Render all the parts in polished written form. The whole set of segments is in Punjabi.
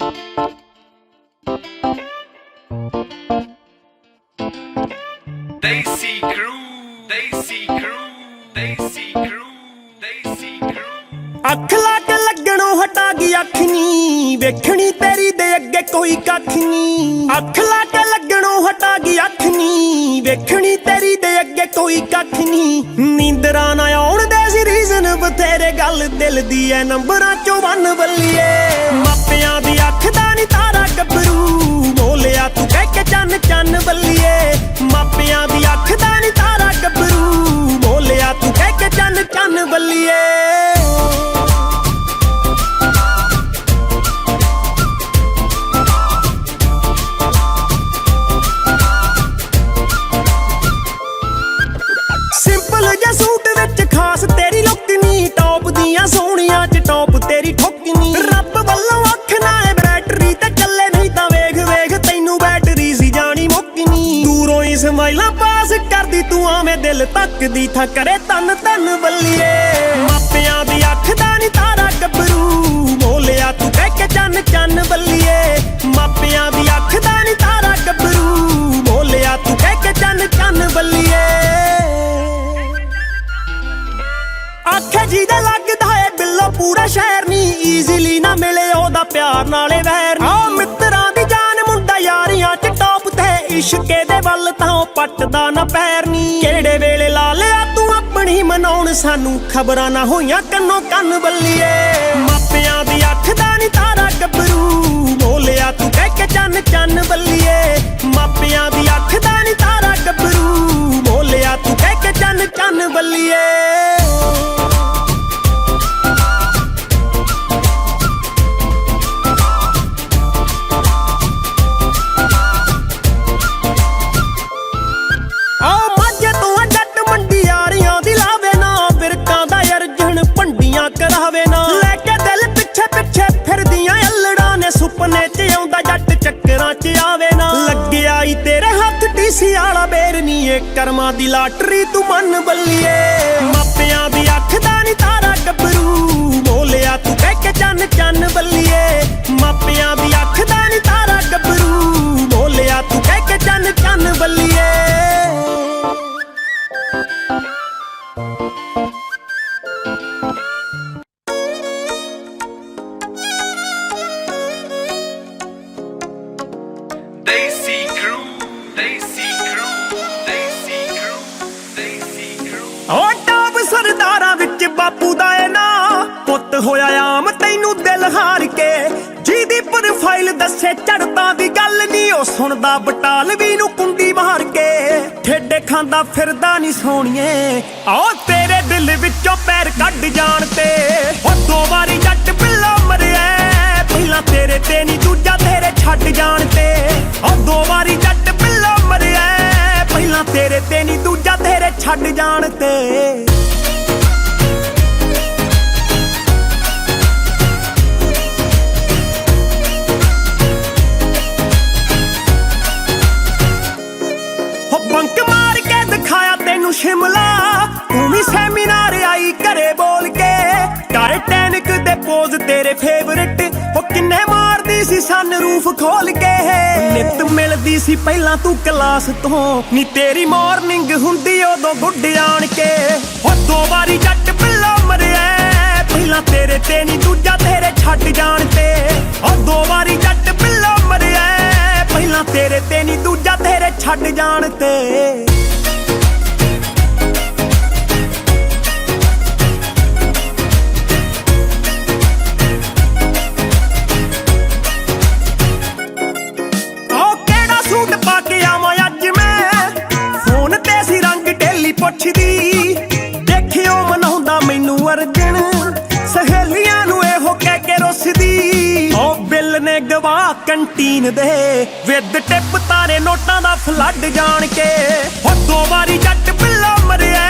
Desi Crew, Desi Crew, Desi Crew, Desi Crew। ਅੱਖ ਲਾ ਕੇ ਲੱਗਣੋਂ ਹਟਾ ਗਈ ਅੱਖ ਨੀ, ਵੇਖਣੀ ਤੇਰੀ ਦੇ ਅੱਗੇ ਕੋਈ ਕੱਖ ਨੀ। ਅੱਖ ਲਾ ਕੇ ਲੱਗਣੋਂ ਹਟਾ ਗਈ ਅੱਖ ਨੀ, ਵੇਖਣੀ ਤੇਰੀ ਦੇ ਅੱਗੇ ਕੋਈ ਕੱਖ ਨੀ। ਨੀਂਦਰਾਂ ਨਾ ਆਉਣ ਦੇ ਸੀ ਰੀਜ਼ਨ ਬਥੇਰੇ, ਗੱਲ ਦਿਲ ਦੀ ਐ ਨੰਬਰਾਂ ਚੋਂ ਵੰਨ ਬੱਲੀਏ। ਮਾਪਿਆਂ ਦੀ ਅੱਖ ਦਾ ਨੀ ਤਾਰਾ ਗੱਭਰੂ, ਬੋਲਿਆ ਤੂੰ ਕਹਿ ਕੇ ਚੰਨ ਚੰਨ ਬੱਲੀਏ। ਮਾਪਿਆਂ ਦੀ ਅੱਖ ਦਾ ਨੀ ਤਾਰਾ ਗੱਭਰੂ, ਬੋਲਿਆ ਤੂੰ ਕਹਿ ਕੇ ਚੰਨ ਚੰਨ ਬੱਲੀਏ। ਸਿੰਪਲ ਜਿਹਾ ਸੂਟ ਵਿੱਚ ਖਾਸ ਤੇਰੀ ਲੁੱਕ ਨੀ, ਟੌਪ ਦੀਆਂ ਸੋਹਣੀਆਂ ਚ ਟੌਪ ਤੇਰੀ ਠੁੱਕ ਨੀ। ਰੱਬ ਵੱਲੋਂ ਅੱਖ ਨਾਲ ਬੈਟਰੀ ਤੇ ਚੱਲੇ, ਨਹੀਂ ਤਾਂ ਵੇਖ ਵੇਖ ਤੈਨੂੰ ਬੈਟਰੀ ਸੀ ਜਾਣੀ ਮੁੱਕ ਨੀ। ਦੂਰੋਂ ਹੀ ਸਮਾਈਲਾਂ ਪਾਸ ਕਰਦੀ ਤੂੰ ਆਵੇਂ ਦਿਲ ਤੱਕਦੀ ਥਾਂ ਕਰੇ ਤਨ ਤਨ ਬੱਲੀਏ। ਮਾਪਿਆਂ ਦੀ ਅੱਖ ਦਾ ਨੀ ਤਾਰਾ ਗੱਭਰੂ, ਬੋਲਿਆ ਤੂੰ ਕਹਿ ਕੇ ਚੰਨ ਚੰਨ ਬੱਲੀਏ। ਮਾਪਿਆਂ ਦੀ ਅੱਖ ਦਾ ਨੀ ਤਾਰਾ ਗੱਭਰੂ, ਬੋਲਿਆ ਤੂੰ ਕਹਿ ਕੇ ਚੰਨ ਚੰਨ ਬੱਲੀਏ। ਆਖੇ ਜਿਹਦਾ ਲੱਗਦਾ ਏ ਬਿੱਲੋ ਪੂਰਾ ਸ਼ਹਿਰ ਨੀ, ਈਜ਼ੀਲੀ ਨਾ ਮਿਲੇ ਉਹਦਾ ਪਿਆਰ ਨਾਲੇ ਵੈਰ। ਆ ਮਿੱਤਰਾਂ ਦੀ ਜਾਨ ਮੁੰਡਾ ਯਾਰੀਆਂ ਚ ਟੌਪ ਤੇ, ਇਸ਼ਕੇ ਦੇ ਵੱਲ ਤਾਂ ਉਹ ਪੱਟਦਾ ਨਾ ਪੈਰ ਨੀ। ਕਿਹੜੇ ਵੇਲੇ ਲਾ ਲਿਆ ਤੂੰ ਆਪਣੀ ਮਨਾਉਣ ਸਾਨੂੰ, ਖਬਰਾਂ ਨਾ ਹੋਈਆਂ ਕੰਨੋਂ ਕੰਨ ਬੱਲੀਏ। ਮਾਪਿਆਂ ਦੀ ਅੱਖ ਦਾ ਨੀ ਤਾਰਾ ਗੱਭਰੂ, ਬੋਲਿਆ ਤੂੰ ਕਹਿ ਕੇ ਚੰਨ ਚੰਨ ਬੱਲੀਏ। ਮਾਪਿਆਂ ਦੀ ਅੱਖ ਦਾ ਨੀ ਤਾਰਾ ਗੱਭਰੂ, ਬੋਲਿਆ ਤੂੰ ਕਹਿ ਕੇ ਚੰਨ ਚੰਨ ਬੱਲੀਏ। ਕਰਾਵੇ ਨਾ ਲੈ ਕੇ ਦਿਲ ਪਿੱਛੇ ਪਿੱਛੇ ਫਿਰਦੀਆਂ ਅਲੜਾਂ ਨੇ, ਸੁਪਨੇ ਚ ਆਉਂਦਾ ਜੱਟ ਚੱਕਰਾਂ ਚ ਆਵੇ ਨਾ। ਲੱਗਿਆ ਈ ਤੇਰੇ ਹੱਥ ਟੀਸੀ ਵਾਲਾ ਬੇਰ ਨੀ, ਏ ਕਰਮਾਂ ਦੀ ਲਾਟਰੀ ਤੂੰ ਮੰਨ ਬੱਲੀਏ। ਮਾਪਿਆਂ ਦੀ ਅੱਖ ਦਾ ਨੀ ਤਾਰਾ ਗੱਭਰੂ, ਬੋਲਿਆ ਤੂੰ ਕਹਿ ਕੇ ਚੰਨ ਚੰਨ ਬੱਲੀਏ। ਮਾਪਿਆਂ ਦੀ ਅੱਖ ਦਾ ਨੀ ਤਾਰਾ ਗੱਭਰੂ, ਬੋਲਿਆ ਤੂੰ ਕਹਿ ਕੇ ਚੰਨ ਚੰਨ ਬੱਲੀਏ। Desi Crew, Desi Crew, Desi Crew, Desi Crew। ਓ ਟਾਪ ਸਰਦਾਰਾਂ ਵਿੱਚ ਬਾਪੂ ਦਾ ਏ ਨਾਂ, ਪੁੱਤ ਹੋਇਆ ਆਮ ਤੈਨੂੰ ਦਿਲ ਹਾਰ ਕੇ। ਜਿਹਦੀ ਪ੍ਰੋਫਾਈਲ ਦੱਸੇ ਚੜ੍ਹਤਾਂ ਦੀ ਗੱਲ ਨੀ, ਉਹ ਸੁਣਦਾ ਬਟਾਲਵੀ ਨੂੰ ਕੁੰਡੀ ਮਾਰ ਕੇ। ਠੇਡੇ ਖਾਂਦਾ ਫਿਰਦਾ ਨੀ ਸੋਹਣੀਏ, ਆਓ ਤੇਰੇ ਦਿਲ ਵਿੱਚੋਂ ਪੈਰ ਕੱਢ ਜਾਣ ਤੇ। ਉਹ ਦੋ ਵਾਰੀ ਜੱਟ ਬਿੱਲਾ ਮਰਿਆ, ਪਹਿਲਾਂ ਤੇਰੇ ਤੇ ਨੀ ਦੂਜਾ ਤੇਰੇ ਛੱਡ ਜਾਣ ਤੇ। ਉਹ ਦੋ ਵਾਰੀ ਜੱਟ ਬਿੱਲਾ ਮਰਿਆ, ਪਹਿਲਾਂ ਤੇਰੇ ਤੇ ਨੀ ਦੂਜਾ ਤੇਰੇ ਛੱਡ ਜਾਣ ਤੇ। ਹੋ ਬੰਕ ਮਾਰ ਕੇ ਦਿਖਾਇਆ ਤੈਨੂੰ ਸ਼ਿਮਲਾ, ਤੂੰ ਵੀ ਸੈਮੀਨਾਰ ਆਈ ਘਰੇ ਬੋਲ ਕੇ। ਟਾਇਟੈਨਿਕ ਦੇ ਪੋਜ਼ ਤੇਰੇ ਫੇਵਰਿਟ, ਉਹ ਕਿੰਨੇ ਮਾਰਦੀ ਸੀ ਸਨ ਰੂਫ ਖੋਲ ਕੇ। ਨਿੱਤ ਮਿਲਦੀ ਸੀ ਪਹਿਲਾਂ ਤੂੰ ਕਲਾਸ ਤੋਂ, ਨੀ ਤੇਰੀ ਮਾਰਨਿੰਗ ਹੁੰਦੀ ਉਦੋਂ ਗੁੱਡ ਆਣ ਕੇ। ਉਹ ਦੋ ਵਾਰੀ ਜੱਟ ਬਿੱਲਾ ਮਰਿਆ, ਪਹਿਲਾਂ ਤੇਰੇ ਤੇ ਨੀ ਦੂਜਾ ਤੇਰੇ ਛੱਡ ਜਾਣ ਤੇ। ਉਹ ਦੋ ਵਾਰੀ ਜੱਟ ਬਿੱਲਾ ਮਰਿਆ, ਪਹਿਲਾਂ ਤੇਰੇ ਤੇ ਨੀ ਦੂਜਾ ਤੇਰੇ ਛੱਡ ਜਾਣ ਤੇ। ਪੁੱਛਦੀ ਦੇਖਿਓ ਮਨਾਉਂਦਾ ਮੈਨੂੰ ਅਰਜਨ, ਸਹੇਲੀਆਂ ਨੂੰ ਇਹੋ ਕਹਿ ਕੇ ਰੁੱਸਦੀ। ਉਹ ਬਿੱਲ ਨੇ ਗਵਾ ਕੰਟੀਨ ਦੇ, ਵਿਦ ਟਿਪ ਤਾਰੇ ਨੋਟਾਂ ਦਾ ਫਲੱਡ ਜਾਣ ਕੇ। ਉਹ ਦੋ ਵਾਰੀ ਜੱਟ ਬਿੱਲਾ ਮਰਿਆ,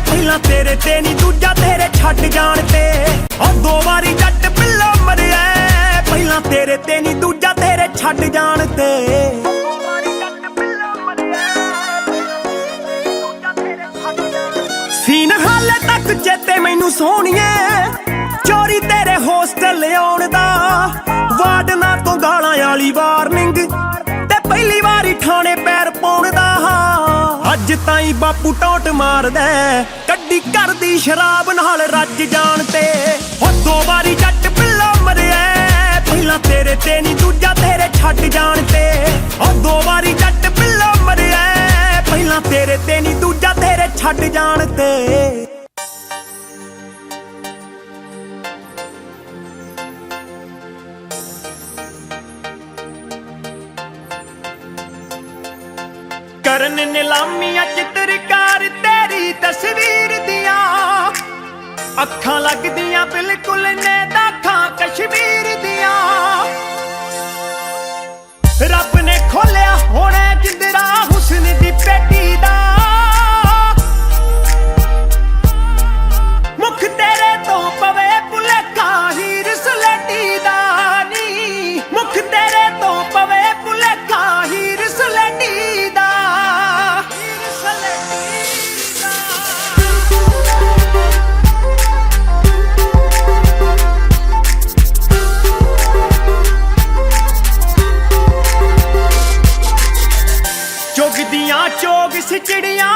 ਪਹਿਲਾਂ ਤੇਰੇ ਤੇ ਨੀ ਦੂਜਾ ਤੇਰੇ ਛੱਡ ਜਾਣ ਤੇ। ਉਹ ਦੋ ਵਾਰੀ ਜੱਟ ਬਿੱਲਾ ਮਰਿਆ, ਪਹਿਲਾਂ ਤੇਰੇ ਤੇ ਨੀ ਦੂਜਾ ਤੇਰੇ ਛੱਡ ਜਾਣ ਤੇ। ਸੀਨ ਹਾਲੇ ਤੱਕ ਚੇਤੇ ਮੈਨੂੰ ਸੋਹਣੀਏ, ਚੋਰੀ ਤੇਰੇ ਹੋਸਟਲ ਆਉਣ ਦਾ। ਵਾਰਡਨਾਂ ਤੋਂ ਦੀ ਵਾਰਨਿੰਗ ਤੇ ਪਹਿਲੀ ਵਾਰੀ ਠਾਣੇ ਪੈਰ ਪਾਉਣ ਦਾ ਅੱਜ ਤਾਈਂ ਬਾਪੂ ਟੌਟ ਮਾਰਦਾ ਕੱਢੀ ਕਰਦੀ ਸ਼ਰਾਬ ਨਾਲ ਰੱਜ ਜਾਣ ਤੇ ਹੋ 2 ਵਾਰੀ ਜੱਟ ਪਿੱਲਾ ਮਰਿਆ ਪਹਿਲਾਂ ਤੇਰੇ ਤੇ ਨਹੀਂ ਦੂਜਾ ਤੇਰੇ ਛੱਡ ਜਾਣ ਤੇ ਹੋ 2 ਵਾਰੀ ਜੱਟ ਪਿੱਲਾ ਮਰਿਆ ਪਹਿਲਾਂ ਤੇਰੇ ਤੇ ਨਹੀਂ ਦੂਜਾ ਤੇਰੇ ਛੱਡ ਜਾਣ ਤੇ ਕਰਨ ਨਿਲਾਮੀਆਂ ਚਿੱਤਰਕਾਰ ਤੇਰੀ ਤਸਵੀਰ ਦੀਆਂ ਅੱਖਾਂ ਲੱਗਦੀਆਂ ਬਿਲਕੁਲ ਨੇ ਦਾਖਾਂ ਕਸ਼ਮੀਰ ਦੀਆਂ ਰੱਬ ਨੇ ਖੋਲਿਆ ਹੋਣਾ ਜਿੰਦਰਾ ਹੁਸਨ ਦੀ ਪੇਟੀ ਦਾ ਮੁਖ ਤੇਰੇ ਤੋਂ ਪਵੇ ਭੁਲੇਖਾ ਹੀਰ ਸਲੇਟੀ ਦਾ ਨੀ ਮੁਖ ਤੇਰੇ ਤੋਂ ਪਵੇ ਭੁਲੇਖਾ ਹੀਰ ਸਲੇਟੀ ਦਾ ਚੁਗਦੀਆਂ ਚੋਗ ਸਿਚੜੀਆਂ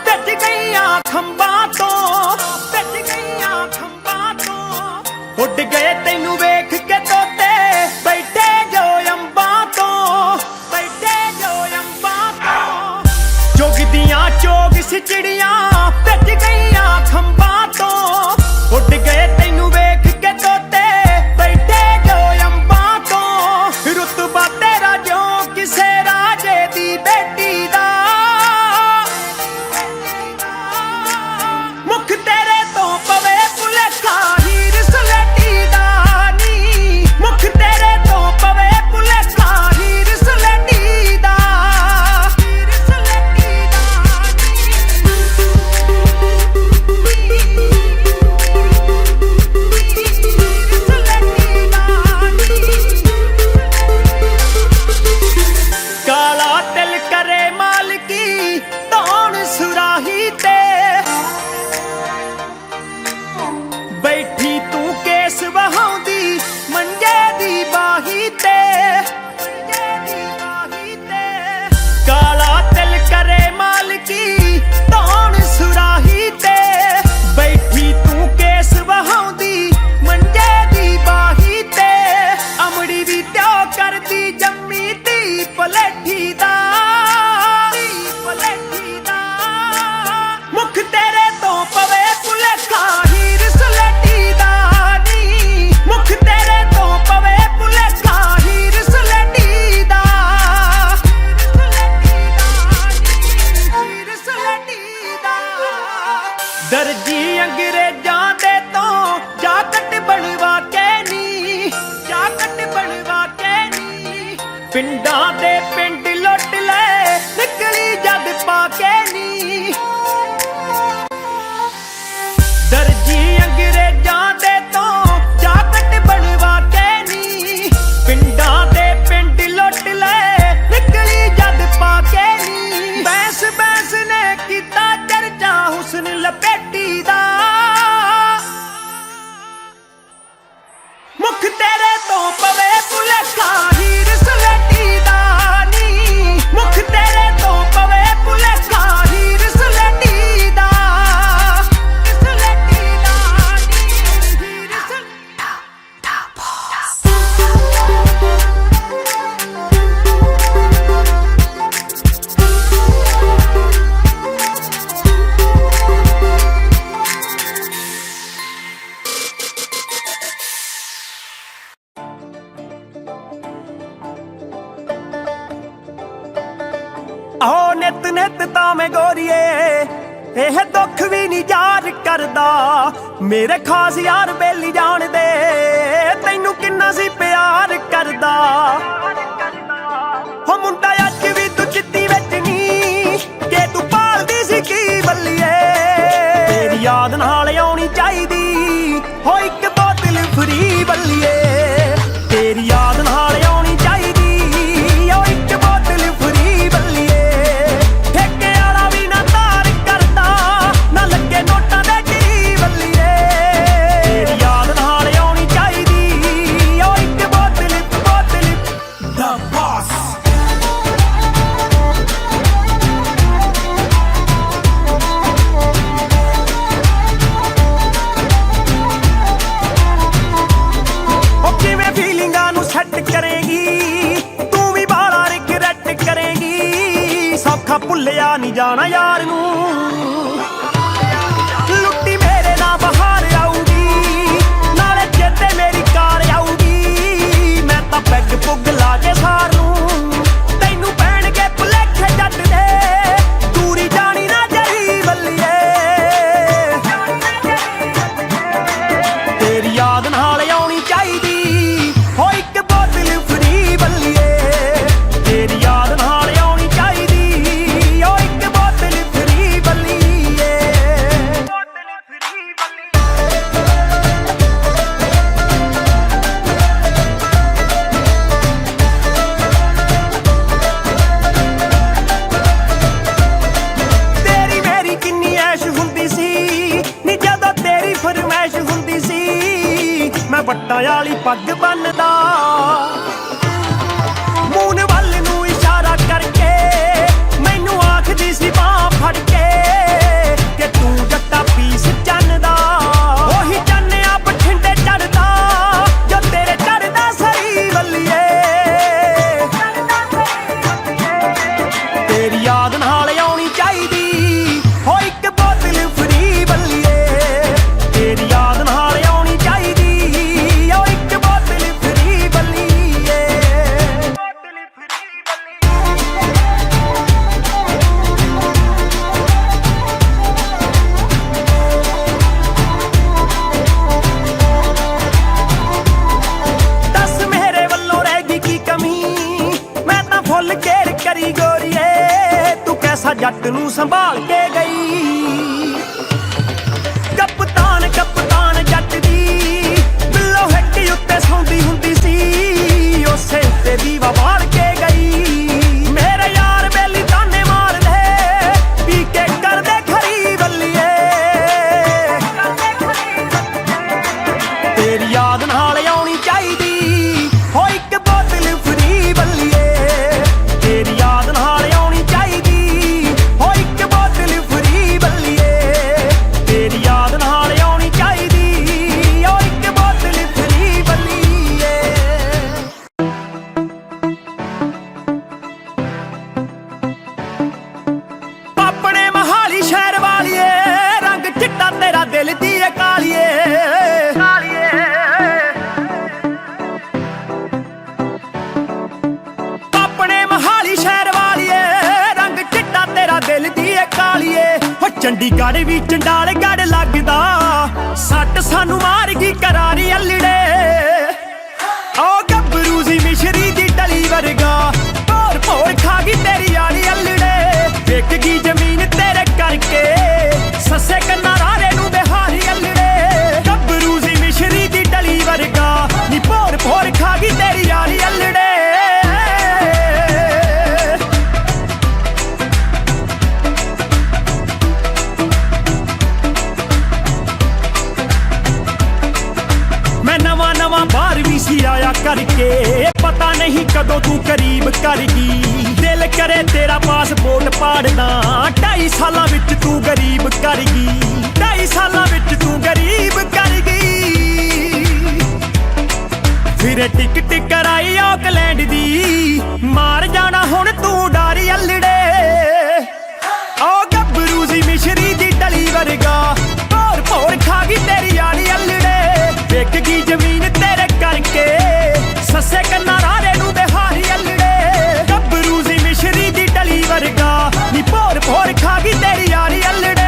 ਭੱਜ ਗਈਆਂ ਖੰਭਾਂ ਤੋਂ ਭੱਜ ਗਈਆਂ ਖੰਭਾਂ ਤੋਂ ਉੱਡ ਗਏ ਤੈਨੂੰ ਵੇਖ ਕੇ ਤੋਤੇ ਬੈਠੇ ਜੋ ਅੰਬਾਂ ਤੋਂ ਬੈਠੇ ਜੋ ਅੰਬਾਂ ਤੋਂ ਚੁਗਦੀਆਂ ਚੋਗ ਸਿਚੜੀਆਂ ਭੱਜ ਗਈਆਂ ਖੰਭਾਂ ਤੋਂ ਉੱਡ ਗਏ ਤੈਨੂੰ ਵੇਖ ਕੇ ਤੋਤੇ ਬੈਠੇ ਜੋ ਅੰਬਾਂ ਤੋਂ ਰੁਤਬਾ ਤੇਰਾ ਜੋ ਕਿਸੇ ਰਾਜੇ ਦੀ ਬੇਟੀ ਦਾ ਮੁਖ ਤੇਰੇ ਤੋਂ ਪਵੇ ਭੁਲੇਖਾ ਹੀਰ ਸਲੇਟੀ ਦਾ ਨੀ ਮੁਖ ਤੇਰੇ ਤੋਂ ਪਵੇ ਭੁਲੇਖਾ ਹੀਰ ਸਲੇਟੀ ਦਾ ਹੀਰ ਸਲੇਟੀ ਕਾਲਾ ਤਿਲ ਕਰੇ ਮਾਲਕੀ ਧੌਣ ਸੁਰਾਹੀ ਤੇ ਬੈਠੀ ਤੂੰ ਕੇਸ ਵਹਾਉਂਦੀ ਮੰਜੇ ਦੀ ਬਾਹੀ ਤੇ ਕਾਲਾ ਤਿਲ ਕਰੇ ਮਾਲਕੀ ਧੌਣ ਸੁਰਾਹੀ ਤੇ ਬੈਠੀ ਤੂੰ ਕੇਸ ਵਹਾਉਂਦੀ ਮੰਜੇ ਦੀ ਬਾਹੀ ਤੇ ਅਮੜੀ ਵੀ ਤਿਓ ਕਰਦੀ ਜੰਮੀ ਧੀ ਪਲੇਠੀ ਦਾ ਮੁਖ ਤੇਰੇ ਤੋਂ ਪਵੇ ਭੁਲੇਖਾ ਹੀਰ ਸਲੇਟੀ ਦਾ ਨੀ ਮੁਖ ਤੇਰੇ ਤੋਂ ਪਵੇ ਭੁਲੇਖਾ ਹੀਰ ਸਲੇਟੀ ਦਾ ਹੀਰ ਸਲੇਟੀ ਦਾ ਦਰਜੀ ਅੰਗਰੇਜ਼ਾਂ ਦੇ ਤੋਂ ਜਾਕਟ ਬਣਵਾ ਕੇ ਨੀ ਜਾਕਟ ਬਣਵਾ ਕੇ ਨੀ ਪਿੰਡਾਂ ਦੇ ਪਿੰਡ ਲੁੱਟ ਲੈ ਨਿਕਲੀ ਜਦ ਪਾ ਕੇ ਨੀ ਦਰਜੀ ਅੰਗਰੇਜ਼ਾਂ ਦੇ ਤੋਂ ਜਾਕਟ ਬਣਵਾ ਕੇ ਨੀ ਪਿੰਡਾਂ ਦੇ ਪਿੰਡ ਲੁੱਟ ਲੈ ਨਿਕਲੀ ਜਦ ਪਾ ਕੇ ਨੀ ਬੈਂਸ ਬੈਂਸ ਨੇ ਕੀਤਾ ਚਰਚਾ ਹੁਸਨ ਲਪੇਟੀ ਦਾ ਮੁਖ ਤੇਰੇ ਤੋਂ ਪਵੇ ਭੁਲੇਖਾ ਹੀਰ ਸਲੇਟੀ ਦਾ ਨੀ ਮੁਖ ਤੇਰੇ ਤੋਂ ਪਵੇ ਭੁਲੇਖਾ ਹੀਰ ਸਲੇਟੀ ਦਾ ਸਲੇਟੀ ਦਾ ਨੀ ਹੀਰ ਆਹੋ ਨਿਤ ਨਿਤ ਤਾਂ ਮੈਂ ਗੋਰੀਏ ਇਹ ਦੁੱਖ ਵੀ ਨਹੀਂ ਯਾਦ ਕਰਦਾ ਮੇਰੇ ਖਾਸ ਯਾਰ ਬੇਲੀ ਜਾਣਦੇ ਤੈਨੂੰ ਕਿੰਨਾ ਸੀ ਪਿਆਰ ਕਰਦਾ ਹੋ ਮੁੰਡਾ ਅੱਜ ਵੀ ਤੂੰ ਚਿੱਤੀ ਵਿੱਚ ਨਹੀਂ ਕਿ ਤੂੰ ਪਾਲਦੀ ਸੀ ਕੀ ਬੱਲੀਏ ਤੇਰੀ ਯਾਦ ਨਾਲ ਆਉਣੀ ਚਾਹੀਦੀ ਹੋ ਇੱਕ ਬੋਤਲ ਫਰੀ ਬੱਲੀਏ ਤੇਰੀ ਯਾਦ ਨਾਲ ਆਉਣੀ ਚਾਹੀਦੀ ਹੋ ਇੱਕ ਬੋਤਲ ਫਰੀ ਬੱਲੀਏ ਠੇਕੇ ਵਾਲਾ ਵੀ ਨਾ ਤਾਰ ਕਰਦਾ ਨਾ ਲੱਗੇ ਨੋਟਾਂ ਦੇ ਢੀ ਬੱਲੀਏ ਤੇਰੀ ਯਾਦ ਨਾਲ ਆਉਣੀ ਚਾਹੀਦੀ ਹੋ ਇੱਕ ਬੋਤਲ ਜਾਣਾ ਯਾਰ ਨੂੰ ਲੁੱਟੀ ਮੇਰੇ ਨਾਲ ਬਹਾਰ ਆਊਗੀ ਨਾਲੇ ਚੇਤੇ ਮੇਰੀ ਕਾਰ ਆਊਗੀ ਮੈਂ ਤਾਂ ਪੈਗ ਪੁੱਗ ਲਾ ਕੇ ਸਾਰ ਨੂੰ ਤੈਨੂੰ ਪੈਣਗੇ ਭੁਲੇਖੇ ਜੱਟ ਦੇ ਦੂਰੀ ਜਾਣੀ ਨਾ ਜਹੀ ਬੱਲੀਏ ਤੇਰੀ ਯਾਦ ਨਾਲ ਆਉਣੀ ਚਾਹੀਦੀ ਹੋ ਇੱਕ ਬੋਤਲ ਫਰੀ ਬੱਲੀਏ ਤੇਰੀ ਯਾਦ ਨਾਲ ਆਉਣੀ ਚਾਹੀਦੀ ਹੋ ਇੱਕ ਬੋਤਲ ਫਰੀ ਬੱਲੀਏ ਤੇਰੀ ਮੇਰੀ ਕਿੰਨੀ ਐਸ਼ ਹੁੰਦੀ ਸੀ ਨੀ ਜਦੋਂ ਤੇਰੀ ਫਰਮੈਸ਼ ਹੁੰਦੀ ਸੀ ਮੈਂ ਵੱਟਾਂ ਵਾਲੀ ਪੱਗ ਬੰਨਦਾ ਮੂਨ ਵੱਲ ਨੂੰ ਇਸ਼ਾਰਾ ਕਰਕੇ ਮੈਨੂੰ ਆਖਦੀ ਸੀ ਬਾਂਹ ਫੜ ਕੇ ਕਿ ਤੂੰ ਜੱਟਾ ਪੀਸ ਚੰਨ ਦਾ ਉਹੀ ਚੰਨ ਆ ਬਠਿੰਡੇ ਚੜਦਾ ਜੋ ਤੇਰੇ ਚੜਦਾ ਸਹੀ ਬੱਲੀਏ ਤੇਰੀ ਯਾਦ ਨਾਲ ਆਉਣੀ ਚਾਹੀਦੀ ਹੋ ਇੱਕ ਬੋਤਲ ਫਰੀ ਬੱਲੀਏ ਤੇਰੀ ਯਾਦ ਨਾਲ ਆਉਣੀ ਚਾਹੀਦੀ ਹੋ ਇੱਕ ਬੋਤਲ ਫਰੀ ਬੱਲੀਏ ਦੱਸ ਮੇਰੇ ਵੱਲੋਂ ਰਹਿ ਗਈ ਕੀ ਕਮੀ ਮੈਂ ਤਾਂ ਫੁੱਲ ਕੇਰ ਕਰੀ ਗੋਰੀਏ ਤੂੰ ਕੈਸਾ ਜੱਟ ਨੂੰ ਸੰਭਾਲ ਕੇ ਗਈ ਕਪਤਾਨ ਕਪਤਾਨ ਜੱਟ ਦੀ ਬਿੱਲੋ ਹੱਟੀ ਉੱਤੇ ਸੌਂਦੀ ਹੁੰਦੀ ਸੀ ਉਸੇ ਉੱਤੇ ਦੀਵਾ ਬਾਲ ਕੇ ਗਈ ਮੇਰੇ ਯਾਰ ਬੇਲੀ ਤਾਨੇ ਮਾਰਦੇ ਪੀ ਕੇ ਕਰਦੇ ਖਰੀ ਬੱਲੀਏ ਤੇਰੀ ਯਾਦ ਨਾਲ ਆਉਣੀ ਚਾਹੀਦੀ ਹੋ ਇੱਕ ਬੋਤਲ ਫਰੀ ਬੱਲੀਏ ਤੇਰੀ ਯਾਦ ਨਾਲ ਆਉਣੀ ਚਾਹੀਦੀ ਹੋ ਇੱਕ ਬੋਤਲ ਫਰੀ ਬੱਲੀਏ ਤੇਰੀ ਯਾਦ ਨਾਲ ਆਉਣੀ ਚਾਹੀਦੀ ਹੋ ਇੱਕ ਬੋਤਲ ਫਰੀ ਬੱਲੀਏ ਆਪਣੇ ਮਹਾਲੀ ਸ਼ਹਿਰ ਵਾਲੀਏ ਰੰਗ ਚਿੱਟਾ ਤੇਰਾ ਦਿਲ ਦੀ ਏ ਕਾਲੀਏ ਆਪਣੇ ਮਹਾਲੀ ਸ਼ਹਿਰ ਵਾਲੀਏ ਰੰਗ ਚਿੱਟਾ ਤੇਰਾ ਦਿਲ ਦੀ ਏ ਕਾਲੀਏ ਹੋ ਚੰਡੀਗੜ੍ਹ ਵੀ ਚੰਡਾਲਗੜ੍ਹ ਲੱਗਦਾ ਸੱਟ ਸਾਨੂੰ ਮਾਰ ਗਈ ਕਰਾਰੀ ਅਲੜੇ ਓ ਗੱਭਰੂ ਸੀ ਮਿਸ਼ਰੀ ਦੀ ਡਲੀ ਵਰਗਾ ਭੋਰ ਭੋਰ ਖਾ ਗਈ ਤੇਰੀ ਯਾਰੀ ਅਲੜੇ ਵਿਕ ਗਈ ਜ਼ਮੀਨ ਤੇਰੇ ਕਰਕੇ ਸੱਸੇ ਕੰਨਾਂ ਰਾਰੇ ਨੂੰ ਬਿਹਾਰੀ ਅਲੜੇ ਗੱਭਰੂ ਸੀ ਮਿਸ਼ਰੀ ਦੀ ਡਲੀ ਵਰਗਾ ਨੀ ਭੋਰ ਭੋਰ ਖਾ ਗਈ ਤੇਰੀ ਯਾਰੀ ਅਲੜੇ ਮੈਂ ਨਵਾਂ ਨਵਾਂ ਬਾਹਰ ਵੀ ਸੀ ਆਇਆ ਕਰਕੇ ਪਤਾ ਨਹੀਂ ਕਦੋਂ ਤੂੰ ਕਰੀਬ ਕਰ ਗਈ ਦਿਲ ਕਰੇ ਤੇਰਾ ਪਾਸਪੋਰਟ ਪਾੜਦਾ 2.5 ਸਾਲਾਂ ਵਿੱਚ ਤੂੰ ਗਰੀਬ ਕਰ ਗਈ 2.5 ਸਾਲਾਂ ਵਿੱਚ ਤੂੰ ਗਰੀਬ ਕਰ ਗਈ ਫਿਰ ਟਿਕਟ ਕਰਾਈ ਆਕਲੈਂਡ ਦੀ ਮਾਰ ਜਾਣਾ ਹੁਣ ਤੂੰ ਡਾਰੀ ਅਲੜੇ ਓ ਗੱਭਰੂ ਸੀ ਮਿਸ਼ਰੀ ਦੀ ਡਲੀ ਵਰਗਾ ਭੋਰ ਭੋਰ ਖਾ ਗਈ ਤੇਰੀ ਯਾਰੀ ਅਲੜੇ ਵਿਕ ਗਈ ਜ਼ਮੀਨ ਤੇਰੇ ਕਰਕੇ ਸੱਸੇ ਕੰਨਾਂ ਰਾਰੇ ਨੂੰ ਬਿਹਾਰੀ ਅਲੜੇ ਗੱਭਰੂ ਸੀ ਮਿਸ਼ਰੀ ਦੀ ਡਲੀ ਵਰਗਾ ਨੀ ਭੋਰ ਭੋਰ ਖਾ ਗਈ ਤੇਰੀ ਯਾਰੀ ਅਲੜੇ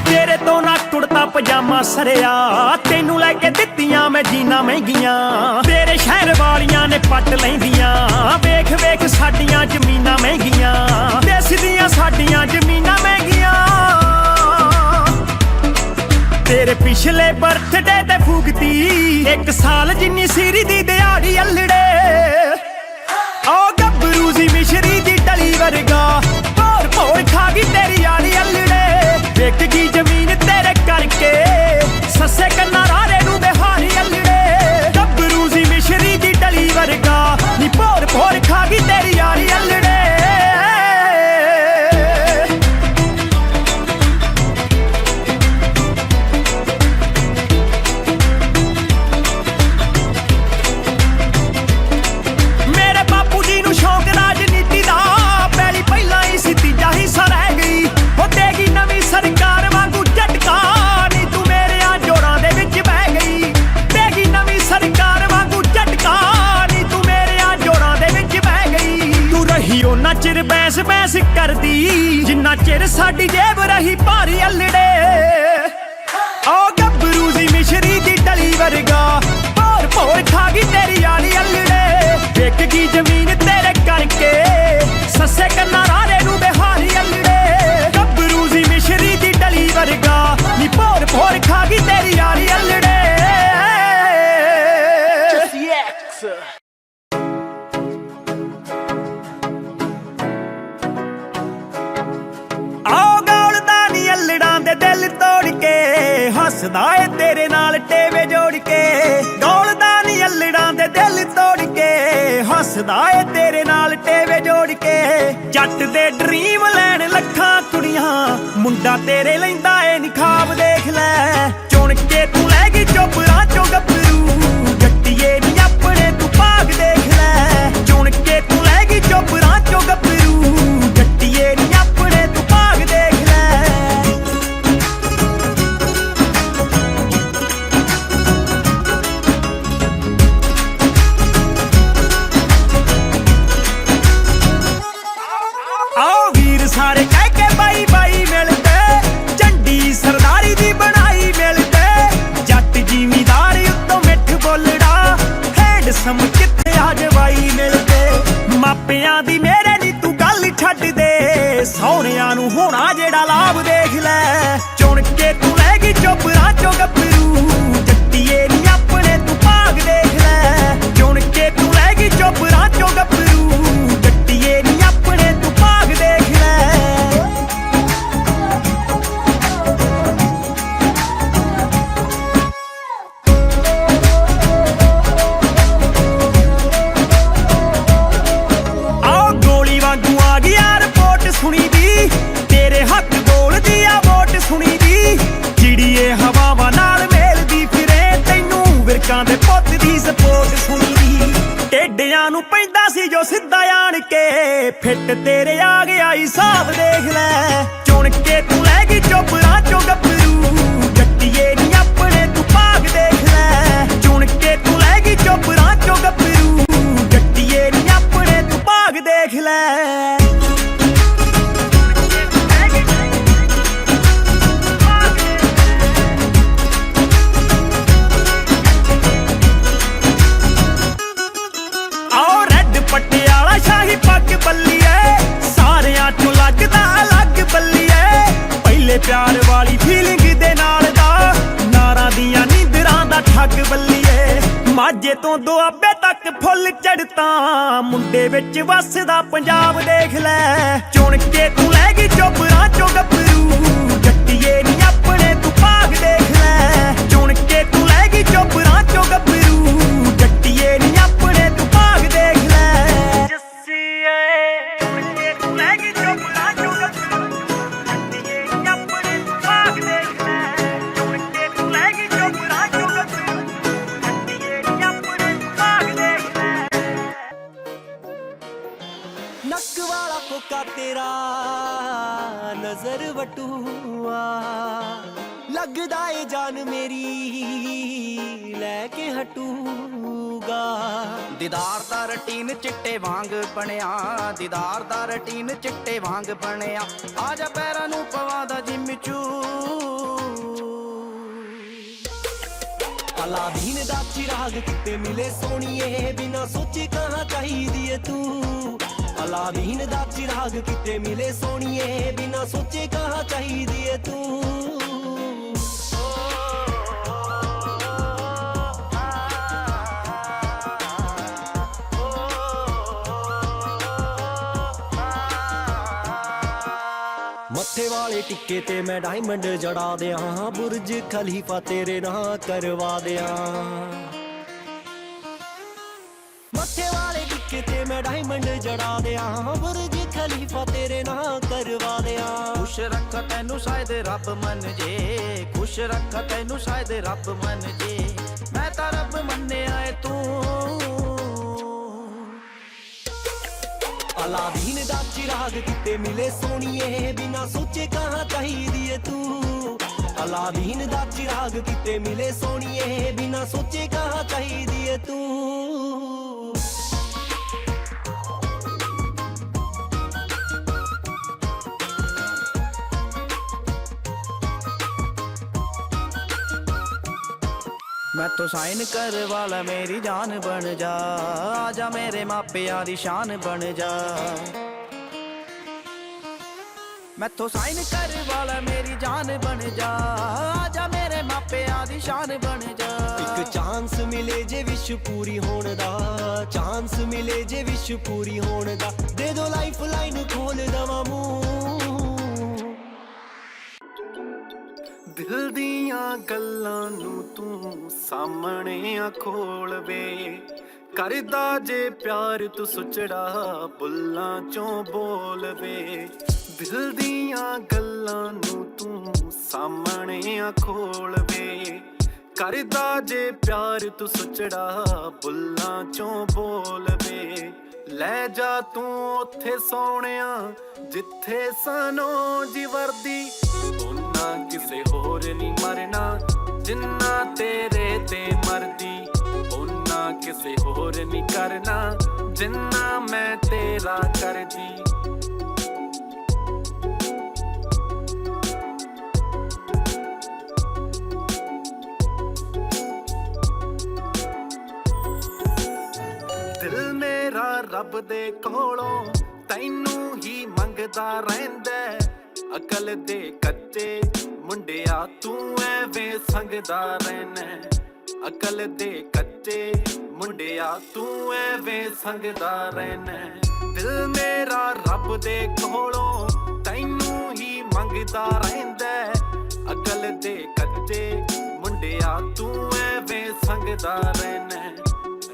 ਤੇਰੇ ਤੋਂ ਨਾ ਕੁੜਤਾ ਪਜਾਮਾ ਸਰਿਆ ਤੈਨੂੰ ਲੈ ਕੇ ਦਿੱਤੀਆਂ ਮੈਂ ਜੀਨਾ ਮਹਿੰਗੀਆਂ ਤੇਰੇ ਸ਼ਹਿਰ ਵਾਲੀਆਂ ਨੇ ਪੱਟ ਲੈਂਦੀਆਂ ਵੇਖ ਵੇਖ ਸਾਡੀਆਂ ਜ਼ਮੀਨਾਂ ਮਹਿੰਗੀਆਂ ਦੇਸ ਦੀਆਂ ਸਾਡੀਆਂ ਜ਼ਮੀਨਾਂ ਮਹਿੰਗੀਆਂ ਤੇਰੇ ਪਿਛਲੇ ਬਰਥਡੇ ਤੇ ਫੂਕਤੀ 1 ਸਾਲ ਜਿੰਨੀ ਸੀਰੀ ਦੀ ਦਿਹਾੜੀ ਅਲੜੇ ਓ ਗੱਭਰੂ ਸੀ ਮਿਸ਼ਰੀ ਦੀ ਡਲੀ ਵਰਗਾ ਭੋਰ ਭੋਰ ਖਾ ਗਈ ਤੇਰੀ ਯਾਰੀ ਅਲੜੇ ਵਿਕ ਗਈ ਜ਼ਮੀਨ ਤੇਰੇ ਕਰਕੇ ਸੱਸੇ ਕੰਨਾਂ ਰਾਰੇ ਨੂੰ ਬਿਹਾਰੀ ਅਲੜੇ ਗੱਭਰੂ ਸੀ ਮਿਸ਼ਰੀ ਦੀ ਡਲੀ ਵਰਗਾ ਨੀ ਭੋਰ ਭੋਰ ਖਾ ਗਈ ਤੇਰੀ ਯਾਰੀ ਅਲੜੇ ਉਹਨਾਂ ਚਿਰ ਬੈਸ ਬੈਸ ਕਰਦੀ ਜਿੰਨਾ ਚਿਰ ਸਾਡੀ ਜੇਬ ਰਹੀ ਭਾਰੀ ਅਲੜੇ ਓ ਗੱਭਰੂ ਦੀ ਮਿਸ਼ਰੀ ਦੀ ਡਲੀ ਵਰਗਾ ਭੋਰ ਭੋਰ ਖਾ ਗਈ ਤੇਰੀ ਆਲੀ ਅਲੜੇ ਵੇਖ ਗਈ ਜ਼ਮੀਨ ਤੇਰੇ ਕਰਕੇ ਸੱਸੇ ਕੰਨਾਂ ਰਾਰੇ ਨੂੰ ਬਿਹਾਰੀ ਅਲੜੇ ਗੱਭਰੂ ਦੀ ਮਿਸ਼ਰੀ ਦੀ ਡਲੀ ਵਰਗਾ ਨੀ ਭੋਰ ਭੋਰ ਖਾ ਗਈ ਤੇਰੀ ਆਲੀ ਅਲੜੇ ਦਿਲ ਤੋੜ ਕੇ ਹੱਸਦਾ ਏ ਤੇਰੇ ਨਾਲ ਟੇਵੇ ਜੋੜ ਕੇ ਡੋਲਦਾ ਨੀ ਅਲੜਾਂ ਦੇ ਦਿਲ ਤੋੜ ਕੇ ਹੱਸਦਾ ਏ ਤੇਰੇ ਨਾਲ ਟੇਵੇ ਜੋੜ ਕੇ ਜੱਟ ਦੇ ਡ੍ਰੀਮ ਲੈਣ ਲੱਖਾਂ ਕੁੜੀਆਂ ਮੁੰਡਾ ਤੇਰੇ ਲੈਂਦਾ ਏ ਨਿਖਾਬ ਦੇਖ ਲੈ ਚੁਣ ਕੇ ਤੂੰ ਲੈ ਗਈ ਚੋਪਰਾਂ ਚੋਂ ਗੱਭਰੂ ਜੱਟੀਏ ਨੀ ਆਪਣੇ ਤੂੰ ਭਾਗ ਦੇਖ ਲੈ ਚੁਣ ਕੇ ਤੂੰ ਲੈ ਗਈ ਚੋਪਰਾਂ ਚੋਂ ਗੱਭਰੂ ਜੱਟੀਏ ਨੀ ਆਪਣੇ ਤੂੰ ਭਾਗ ਦੇਖ ਲੈ ਸਾਰੇ ਕਹਿ ਕੇ ਬਾਈ ਬਾਈ ਮਿਲਦੇ ਝੰਡੀ ਸਰਦਾਰੀ ਦੀ ਬਣਾਈ ਮਿਲਦੇ ਜੱਟ ਜ਼ਿਮੀਦਾਰ ਉੱਤੋਂ ਮਿੱਠ ਬੋਲੜਾ ਹੈਂਡਸਮ ਕਿੱਥੇ ਆ ਜਵਾਈ ਮਿਲਦੇ ਮਾਪਿਆਂ ਦੀ ਮੇਰੇ ਨੀ ਤੂੰ ਗੱਲ ਛੱਡ ਦੇ ਸਹੁਰਿਆਂ ਨੂੰ ਹੋਣਾ ਜਿਹੜਾ ਲਾਭ ਦੇਖ ਲੈ ਚੁਣ ਕੇ ਤੂੰ ਲੈ ਗਈ ਚੋਪਰਾਂ ਚੋਂ ਗੱਭਰੂ ਜੱਟੀਏ ਨੀ ਆਪਣੇ ਤੂੰ ਭਾਗ ਦੇਖ ਲੈ ਚੁਣ ਕੇ ਤੂੰ ਲੈ ਗਈ ਚੋਪਰਾਂ ਚੋਂ ਗੱਭਰੂ ਜੱਟੀਏ ਨੀ ਆਪਣੇ ਤੂੰ ਭਾਗ ਦੇਖ ਲੈ ਸੁਣੀ ਦੀ ਤੇਰੇ ਹੱਥ ਬੋਲਦੀ ਆ ਵੋਟ ਸੁਣੀ ਦੀ ਚਿੜੀਏ ਹਵਾਵਾਂ ਨਾਲ ਮੇਲਦੀ ਫਿਰੇ ਤੈਨੂੰ ਵਿਰਕਾਂ ਦੇ ਪੁੱਤ ਦੀ ਸਪੋਰਟ ਸੁਣੀ ਦੀ ਟੇਡਿਆਂ ਨੂੰ ਪੈਂਦਾ ਸੀ ਜੋ ਸਿੱਧਾ ਆਣ ਕੇ ਫਿੱਟ ਤੇਰੇ ਆ ਗਿਆ ਹਿਸਾਬ ਦੇਖ ਲੈ ਚੁਣ ਕੇ ਤੂੰ ਲੈ ਗਈ ਚੋਪਰਾਂ ਚੋਂ ਗੱਭਰੂ ਜੱਟੀਏ ਨੀ ਆਪਣੇ ਤੂੰ ਭਾਗ ਦੇਖ ਲੈ ਚੁਣ ਕੇ ਤੂੰ ਲੈ ਗਈ ਚੋਪਰਾਂ ਚੋਂ ਗੱਭਰੂ ਜੱਟੀਏ ਨੀ ਆਪਣੇ ਤੂੰ ਭਾਗ ਦੇਖ ਲੈ ਪਟਿਆਲਾ ਸ਼ਾਹੀ ਪੱਗ ਬੱਲੀਏ ਸਾਰਿਆਂ ਚੋਂ ਲੱਗਦਾ ਅਲੱਗ ਬੱਲੀਏ ਪਹਿਲੇ ਪਿਆਰ ਵਾਲੀ ਫੀਲਿੰਗ ਦੇ ਨਾਲ ਦਾ ਨਾਰਾਂ ਦੀਆਂ ਨੀਂਦਰਾਂ ਦਾ ਠੱਗ ਬੱਲੀਏ ਮਾਝੇ ਤੋਂ ਦੁਆਬੇ ਤੱਕ ਫੁੱਲ ਚੜਤਾ ਮੁੰਡੇ ਵਿੱਚ ਵੱਸਦਾ ਪੰਜਾਬ ਦੇਖ ਲੈ ਚੁਣ ਕੇ ਤੂੰ ਲੈ ਗਈ ਚੋਪਰਾਂ ਚੋਂ ਗੱਭਰੂ ਜੱਟੀਏ ਨੀ ਆਪਣੇ ਤੂੰ ਭਾਗ ਦੇਖ ਲੈ ਚੁਣ ਕੇ ਤੂੰ ਲੈ ਗਈ ਚੋਪਰਾਂ ਚੋਂ ਗੱਭਰੂ ਜੱਟੀਏ ਨੀ ਆਪਣੇ ਤੂੰ ਭਾਗ ਦੇਖ ਲੈ ਨੱਕ ਵਾਲਾ ਕੋਕਾ ਤੇਰਾ ਨਜ਼ਰ ਵਟੂਆ ਲੱਗਦਾ ਏ ਜਾਨ ਮੇਰੀ ਲੈ ਕੇ ਹਟੂਗਾ ਦੀਦਾਰ ਦਾ ਰਟੀਨ ਚਿੱਟੇ ਵਾਂਗ ਬਣਿਆ ਦੀਦਾਰ ਦਾ ਰਟੀਨ ਚਿੱਟੇ ਵਾਂਗ ਬਣਿਆ ਆ ਜਾ ਪੈਰਾਂ ਨੂੰ ਪਵਾ ਦਾ ਜਿੰਮ ਚੂ ਅਲਾਦੀਨ ਦਾ ਚਿਰਾਗ ਕਿਤੇ ਮਿਲੇ ਸੋਹਣੀਏ ਬਿਨਾ ਸੋਚੇ ਕਹਾਂ ਚਾਹੀਦੀ ਏ ਤੂੰ ਅਲਾਦੀਨ ਦਾ ਚਿਰਾਗ ਕਿਤੇ ਮਿਲੇ ਸੋਹਣੀਏ ਬਿਨਾ ਸੋਚੇ ਕਹਾਂ ਚਾਹੀਦੀ ਏ ਤੂੰ ਮੱਥੇ ਵਾਲੇ ਟਿੱਕੇ ਤੇ ਮੈਂ ਡਾਇਮੰਡ ਜੜਾ ਦਿਆਂ ਬੁਰਜ ਖਲੀਫਾ ਤੇਰੇ ਨਾਂ ਕਰਵਾ ਦਿਆਂ ਮੱਥੇ ਵਾਲੇ ਟਿੱਕੇ ਤੇ ਮੈਂ ਡਾਇਮੰਡ ਜੜਾ ਦਿਆਂ ਬੁਰਜ ਖਲੀਫਾ ਤੇਰੇ ਨਾਂ ਕਰਵਾ ਦਿਆਂ ਖੁਸ਼ ਰੱਖ ਤੈਨੂੰ ਸ਼ਾਇਦ ਰੱਬ ਮੰਨ ਜੇ ਖੁਸ਼ ਰੱਖ ਤੈਨੂੰ ਸ਼ਾਇਦ ਰੱਬ ਮੰਨ ਜੇ ਮੈਂ ਤਾਂ ਰੱਬ ਮੰਨਿਆ ਏ ਤੂੰ ਅਲਾਦੀਨ ਦਾ ਚਿਰਾਗ ਕਿਤੇ ਮਿਲੇ ਸੋਹਣੀਏ ਬਿਨਾ ਸੋਚੇ ਕਹਾਂ ਚਾਹੀਦੀ ਏ ਤੂੰ ਅਲਾਦੀਨ ਦਾ ਚਿਰਾਗ ਕਿਤੇ ਮਿਲੇ ਸੋਹਣੀਏ ਬਿਨਾ ਸੋਚੇ ਕਹਾਂ ਚਾਹੀਦੀ ਏ ਤੂੰ मैं तो साइन करवा ला मेरी जान बन जा, आजा मेरे मापिया दी शान बन जा। मैं तो साइन करवा ला मेरी जान बन जा, आजा मेरे मापिया दी शान बन जा। एक चांस मिले जे विश पूरी होने दा, चांस मिले जे विश पूरी होने दा, दे दो लाइफ लाइन खोल दवा मूंह। दिल दियां गल्लां नू तू सामने आ खोल वे, करदा जे प्यार तू सुचड़ा बुल्लां चों बोल वे। दिल दियां गल्लां नू तू सामने आ खोल वे, करदा जे प्यार तू सुचड़ा बुल्लां चों बोल वे। ले जा तू उत्थे सोहणिया जिथे सानों जी वर्दी, ओना किसे होर नी मरना जिन्ना तेरे ते मरदी, ओना किसे होर नी करना जिन्ना मैं तेरा करदी। दिल मेरा रब दे कोलों तैनू ही मंगदा रहिंदा, अकल दे कच्चे मुंडिया तू एवें संगदा रहना। अकल दे कच्चे मुंडिया तू एवें संगदा रहना। दिल मेरा रब दे कोलों तैनू ही मंगदा रहिंदा, अकल दे कच्चे मुंडिया तू एवें संगदा रहना।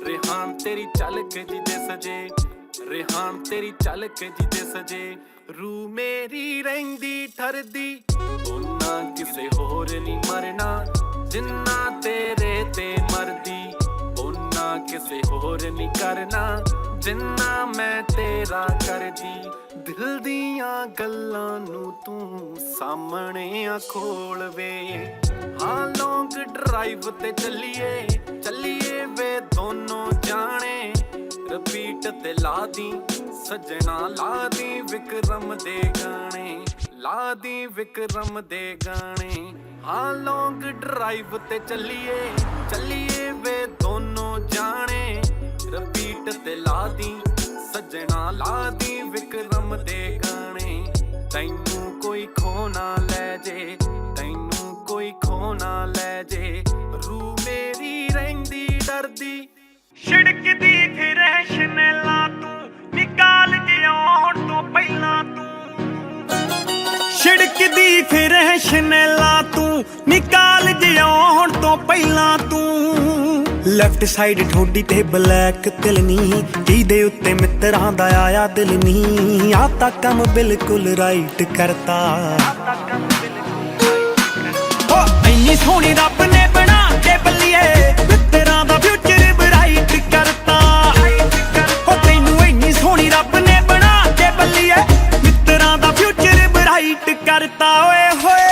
रेहान तेरी झलक जिदे सजे, रेहान तेरी झलक जिदे सजे, रू मेरी रहिंदी ठरदी, ओना किसे होर नी मरना जिन्ना तेरे ते मरदी, ओना किसे होर नी करना जिन्ना मैं तेरा करदी। दिल दियां गल्लां नू तू सामने आ खोल वे, हाँ लॉन्ग ड्राइव ते चलिए चलिए वे दोनों जाने, रिपीट ते ला दी सजना ला दी विक्रम दे गाने, ला दी विक्रम दे गाने। हाँ लॉन्ग ड्राइव ते चलिए चलिए वे दोनों जाने, रिपीट ते ला दी सजना ला दी विक्रम दे गाने। तैनू कोई खो ना ले जे, तैनू कोई खो ना ले जे, रू मेरी रहिंदी डरदी। छिड़कदी फिर शनैला तू निकाल जे आउण तो पहिला तू, छिड़कदी फिर शनैला तू निकाल जे आउण तो पहिला तू। ਲੈਫਟ ਸਾਈਡ ਠੋਡੀ ਤੇ ਬਲੈਕ ਤਿਲ ਨੀ, ਜਿਹਦੇ ਉੱਤੇ ਮਿੱਤਰਾਂ ਦਾ ਆਇਆ ਦਿਲ ਨੀ, ਆ ਤਾਂ ਕੰਮ ਬਿਲਕੁਲ ਰਾਈਟ ਕਰਤਾ। ਓ ਇੰਨੀ ਸੋਹਣੀ ਰੱਬ ਨੇ ਬਣਾ ਕੇ ਬੱਲੀਏ, ਮਿੱਤਰਾਂ ਦਾ ਫਿਊਚਰ ਬਰਾਈਟ ਕਰਤਾ। ਓ ਤੈਨੂੰ ਇੰਨੀ ਸੋਹਣੀ ਰੱਬ ਨੇ ਬਣਾ ਕੇ ਬੱਲੀਏ, ਮਿੱਤਰਾਂ ਦਾ ਫਿਊਚਰ ਬਰਾਈਟ ਕਰਤਾ। ਓਏ ਹੋਏ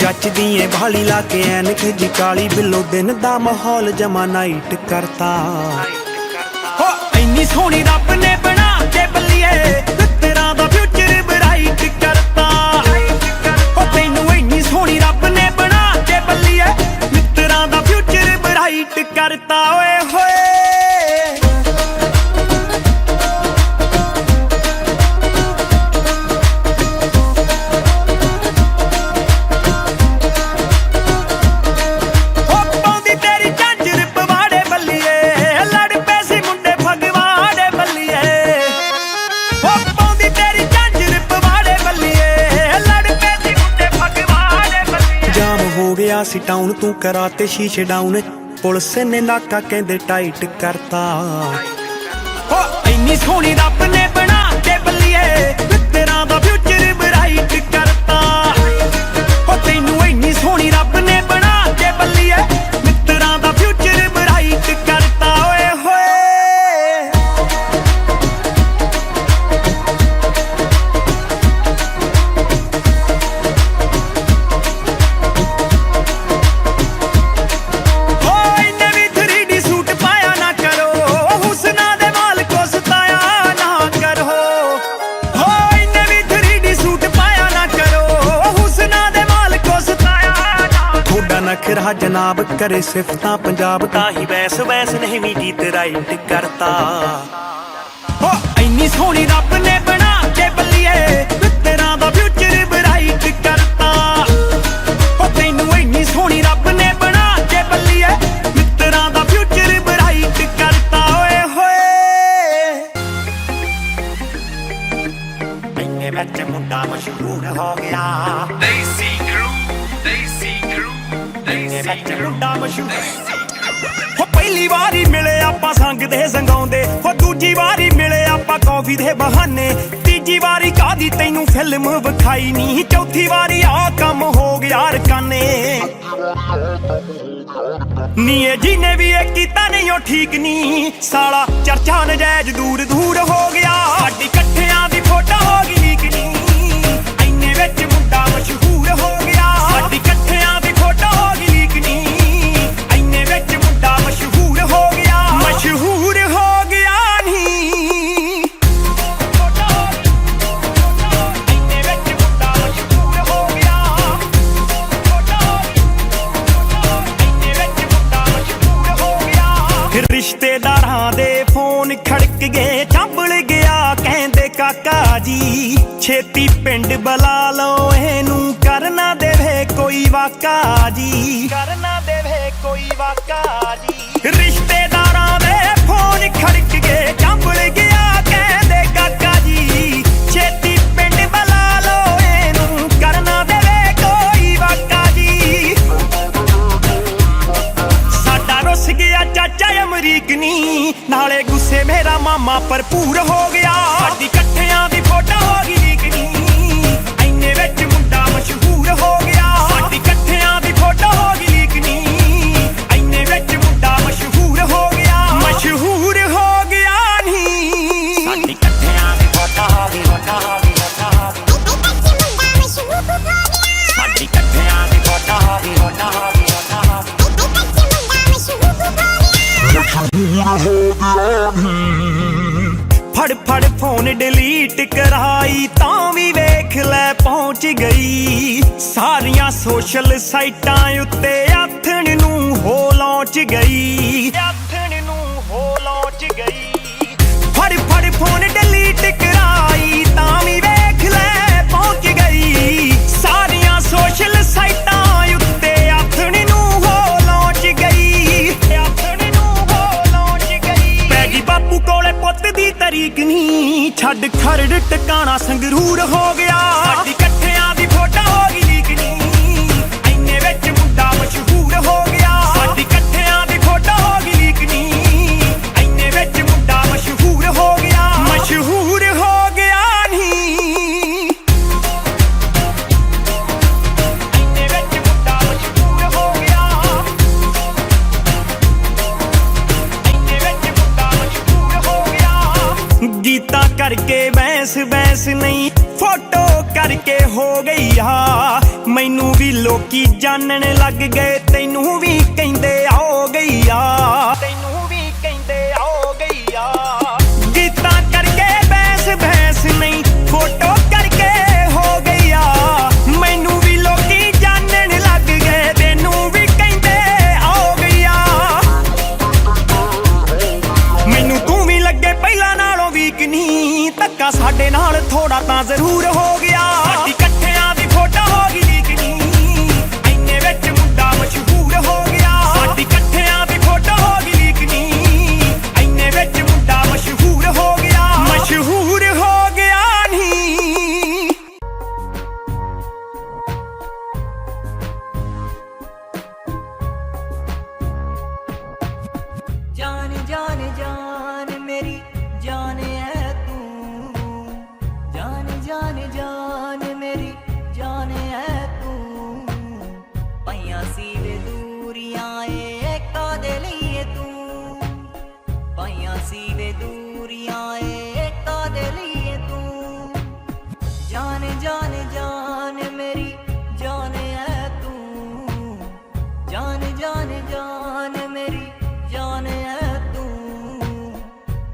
ਜੱਚਦੀ ਏ ਭਾਲੀ ਲਾ ਕੇ ਐਨਕ ਜੀ ਕਾਲੀ, ਬਿੱਲੋ ਦਿਨ ਦਾ ਮਾਹੌਲ ਜਮਾ ਨਾਈਟ ਕਰਤਾ। ਹੋ ਇੰਨੀ ਸੋਹਣੀ ਰੱਬ ਨੇ ਬਣਾ ਕੇ ਬੱਲੀਏ, ਮਿੱਤਰਾਂ ਦਾ ਫਿਊਚਰ ਬਰਾਈਟ ਕਰਤਾ। ਹੋ ਤੈਨੂੰ ਇੰਨੀ ਸੋਹਣੀ ਰੱਬ ਨੇ ਬਣਾ ਕੇ ਬੱਲੀਏ, ਮਿੱਤਰਾਂ ਦਾ ਫਿਊਚਰ ਬਰਾਈਟ ਕਰਤਾ। ਓਏ ਹੋਏ ਸੀ ਟਾਊਨ ਤੂੰ ਕਰਾਤੇ ਸ਼ੀਸ਼ੇ ਡਾਊਨ, ਪੁਲਿਸ ਨੇ ਨਾਕਾ ਕਹਿੰਦੇ ਟਾਈਟ ਕਰਤਾ। ਹੋ ਇੰਨੀ ਸੋਹਣੀ ਰੱਬ ਨੇ ਬਣਾ ਕੇ ਬੱਲੀਏ, ਮਿੱਤਰਾਂ ਦਾ ਫਿਊਚਰ ਬਰਾਈਟ ਕਰਤਾ। ਹੋ ਤੈਨੂੰ ਇੰਨੀ ਸੋਹਣੀ ਰੱਬ ਨੇ ਬਣਾ ਕੇ ਬੱਲੀਏ, ਮਿੱਤਰਾਂ ਦਾ ਫਿਊਚਰ ਬਰਾਈਟ ਕਰਤਾ। ਓਏ ਹੋਏ ਨਖਰਾ ਜਨਾਬ ਕਰੇ ਸਿਫਤਾਂ ਪੰਜਾਬ ਤਾਂ ਹੀ ਵੈਸ ਵੈਸ ਨਹੀਂ ਵੀ ਗੀਤ ਰਾਈਟ ਕਰਤਾ ਹੋ ਇੰਨੀ ਸੋਹਣੀ ਰੱਬ ਨੇ ਬਣਾ ਕੇ ਬੱਲੀਏ ਤੇਰਾ ਦਾ ਫਿਊਚਰ ਬਰਾਈਟ ਕਰਤਾ ਹੋ ਤੈਨੂੰ ਇੰਨੀ ਸੋਹਣੀ ਰੱਬ ਨੇ ਬਣਾ ਕੇ ਬੱਲੀਏ ਤੇਰਾ ਦਾ ਫਿਊਚਰ ਬਰਾਈਟ ਕਰਤਾ ਓਏ ਹੋਏ ਇੰਨੇ ਵਿੱਚ ਮੁੰਡਾ ਮਸ਼ਹੂਰ ਹੋ ਗਿਆ Daisy Crew, Daisy Crew, Daisy ਵਿੱਚ Crew, ਮੁੰਡਾ ਮਸ਼ਹੂਰ Daisy Crew. ਹੋ ਪਹਿਲੀ ਵਾਰੀ ਮਿਲੇ ਆਪਾਂ ਸੰਗ ਦੇ ਸੰਗਾਉਂਦੇ ਹੋ ਦੂਜੀ ਵਾਰੀ ਮਿਲੇ ਆਪਾਂ ਕੌਫੀ ਦੇ ਬਹਾਨੇ ਤੀਜੀ ਵਾਰੀ ਕਾਦੀ ਤੈਨੂੰ ਫਿਲਮ ਵਿਖਾਈ ਨਹੀਂ ਚੌਥੀ ਵਾਰੀ ਆ ਕੰਮ ਹੋ ਗਿਆ ਰਕਾਨੇ ਨੀ ਇਹ ਜਿਹਨੇ ਵੀ ਇਹ ਕੀਤਾ ਨਹੀਂ ਉਹ ਠੀਕ ਨਹੀਂ ਸਾਲਾ ਚਰਚਾ ਨਜਾਇਜ਼ ਦੂਰ ਦੂਰ ਹੋ ਗਿਆ ਸਾਡੀ ਇਕੱਠਿਆਂ ਦੀ ਫੋਟੋ ਹੋ ਗਈ ਲੀਕ ਨਹੀਂ ਇੰਨੇ ਵਿੱਚ ਮੁੰਡਾ ਮਸ਼ਹੂਰ ਹੋ ਗਿਆ ਸਾਡੀ ਇਕੱਠਿਆਂ ਦੀ ਫੋਟੋ ਹੋ ਗਈ ਲੀਕ ਨਹੀਂ ਇੰਨੇ ਵਿੱਚ ਮੁੰਡਾ ਮਸ਼ਹੂਰ ਹੋ ਗਿਆ ਮਸ਼ਹੂਰ ਹੋ ਗਿਆ ਨਹੀਂ ਇੰਨੇ ਵਿੱਚ ਮੁੰਡਾ ਮਸ਼ਹੂਰ ਹੋ ਗਿਆ ਇੰਨੇ ਵਿੱਚ ਮੁੰਡਾ ਮਸ਼ਹੂਰ ਹੋ ਗਿਆ ਰਿਸ਼ਤੇਦਾਰਾਂ ਦੇ ਫੋਨ ਖੜਕ ਗਏ ਚੰਬਲ ਗਿਆ ਕਹਿੰਦੇ ਕਾਕਾ ਜੀ ਛੇਤੀ ਪਿੰਡ ਬੁਲਾ ਲਓ ਇਹਨੂੰ ਕਰਨਾ ਦੇਵੇ ਕੋਈ ਵਾਕਾ ਜੀ ਕਰਨਾ ਦੇਵੇ ਕੋਈ ਵਾਕਾ ਜੀ ਰਿਸ਼ਤੇਦਾਰਾਂ ਦੇ ਫੋਨ ਖੜਕ ਗਏ ਚੰਬਲ ਗਿਆ ਕਹਿੰਦੇ ਕਾਕਾ ਜੀ ਛੇਤੀ ਪਿੰਡ ਬੁਲਾ ਲਓ ਇਹਨੂੰ ਕਰਨਾ ਦੇਵੇ ਕੋਈ ਵਾਕਾ ਜੀ ਸਾਡਾ ਰੁੱਸ ਗਿਆ ਚਾਚਾ ਅਮਰੀਕ ਨੀ ਨਾਲੇ ਗੁੱਸੇ ਮੇਰਾ ਮਾਮਾ ਭਰਪੂਰ ਹੋ ਗਿਆ ਸਾਡੀ ਇਕੱਠਿਆਂ ਦੀ ਫੋਟੋ ਹੋ ਗਈ ਲੀਕ ਨੀ ਇੰਨੇ ਵਿੱਚ ਮੁੰਡਾ ਮਸ਼ਹੂਰ ਹੋ ਗਿਆ ਸਾਡੀ ਇਕੱਠਿਆਂ ਦੀ ਫੋਟੋ ਹੋ ਗਈ ਲੀਕ ਨੀ ਇੰਨੇ ਵਿੱਚ ਮੁੰਡਾ ਮਸ਼ਹੂਰ ਹੋ ਗਿਆ ਮਸ਼ਹੂਰ ਹੋ ਗਿਆ ਨੀ ਸਾਡੀ ਇਕੱਠਿਆਂ ਦੀ ਫੋਟੋ ਹੋ ਗਈ ਸਾਡੀ ਇਕੱਠਿਆਂ ਦੀ ਫੋਟੋ ਹੋ ਗਈ ਫੜ ਫੜ ਫੋਨ ਡਿਲੀਟ ਕਰਾਈ ਤਾਂ ਵੀ ਵੇਖ ਲੈ ਪਹੁੰਚ ਗਈ ਸਾਰੀਆਂ ਸੋਸ਼ਲ ਸਾਈਟਾਂ ਉੱਤੇ ਆਥਣ ਨੂੰ ਹੋ ਲੌਂਚ ਗਈ ਆਥਣ ਨੂੰ ਹੋ ਲੌਂਚ ਗਈ ਫੜ ਫੜ ਫੋਨ ਡਿਲੀਟ ਕਰਾਈ ਤਾਂ ਵੀ ਵੇਖ ਲੈ ਪਹੁੰਚ ਗਈ ਸਾਰੀਆਂ ਸੋਸ਼ਲ ਸਾਈਟਾਂ ਉੱਤੇ ਆਥਣ ਨੂੰ ਹੋ ਲੌਂਚ ਗਈ ਆਥਣ ਨੂੰ ਹੋ ਲੌਂਚ ਗਈ ਪੈ ਗਈ ਬਾਪੂ ਕੋਲੇ ਪੁੱਤ ਦੀ ਤਰੀਕ ਨਹੀਂ ਛੱਡ ਖਰੜ ਟਿਕਾਣਾ ਸੰਗਰੂਰ ਹੋ ਗਿਆ ਸਾਡੀ ਇਕੱਠਿਆਂ ਦੀ ਫੋਟੋ ਹੋ ਗਈ ਲੀਕ ਨਹੀਂ ਇੰਨੇ ਵਿੱਚ ਮੁੰਡਾ ਮਸ਼ਹੂਰ ਹੋ ਗਿਆ ਸਾਡੀ ਇਕੱਠਿਆਂ ਦੀ ਫੋਟੋ ਹੋ ਗਈ ਲੀਕ ਨਹੀਂ ਇੰਨੇ ਵਿੱਚ ਮੁੰਡਾ ਮਸ਼ਹੂਰ ਹੋ ਗਿਆ ਮਸ਼ਹੂਰ ਹੋ ਗਿਆ ਨਹੀਂ ਇੰਨੇ ਵਿੱਚ ਮੁੰਡਾ ਮਸ਼ਹੂਰ ਹੋ ਗਿਆ ਇੰਨੇ ਵਿੱਚ ਮੁੰਡਾ ਮਸ਼ਹੂਰ ਹੋ ਗਿਆ ਗੀਤਾ ਕਰਕੇ ਬੈਂਸ ਬੈਂਸ ਨਹੀਂ ਫੋਟੋ ਕਰਕੇ ਹੋ ਗਈ ਆ ਮੈਨੂੰ ਵੀ ਲੋਕੀ ਜਾਣਨ ਲੱਗ ਗਏ ਤੈਨੂੰ ਵੀ ਕਹਿੰਦੇ ਆਓ ਗਈ ਆ ਤੈਨੂੰ ਵੀ ਕਹਿੰਦੇ ਆਓ ਗਈ ਆ ਗੀਤਾ ਕਰਕੇ ਬੈਂਸ ਬੈਂਸ ਨਹੀਂ ਫੋਟੋ ਕਰਕੇ ਹੋ ਗਈ ਆ ਮੈਨੂੰ ਵੀ ਲੋਕੀ ਜਾਣਨ ਲੱਗ ਗਏ ਤੈਨੂੰ ਵੀ ਕਹਿੰਦੇ ਆਓ ਗਈ ਆ ਮੈਨੂੰ ਤੂੰ ਵੀ ਲੱਗੇ ਪਹਿਲਾਂ ਨਾਲੋਂ ਵੀਕ ਨਹੀਂ ਧੱਕਾ ਸਾਡੇ ਨਾਲ ਥੋੜਾ ਤਾਂ ਜ਼ਰੂਰ ਹੋ ਗਿਆ ਸਾਡੀ ਇਕੱਠਿਆਂ ਦੀ ਫੋਟੋ ਹੋ ਗਈ ਲੀਕ ਨਹੀਂ ਇੰਨੇ ਵਿੱਚ ਮੁੰਡਾ ਮਸ਼ਹੂਰ ਹੋ ਗਿਆ ਸਾਡੀ ਇਕੱਠਿਆਂ ਦੀ ਫੋਟੋ ਹੋ ਗਈ ਲੀਕ ਨਹੀਂ ਇੰਨੇ ਵਿੱਚ ਮੁੰਡਾ ਮਸ਼ਹੂਰ ਹੋ ਗਿਆ ਮਸ਼ਹੂਰ ਹੋ ਗਿਆ ਨਹੀਂ जान जान जान मेरी जान है तू जान जान जान मेरी जान है तू पैया सीवे दूरियां का दे लिए तू पैया सीवे दूरियां का दे लिए तू जान जान जान मेरी जान है तू जान जान जान मेरी जान है तू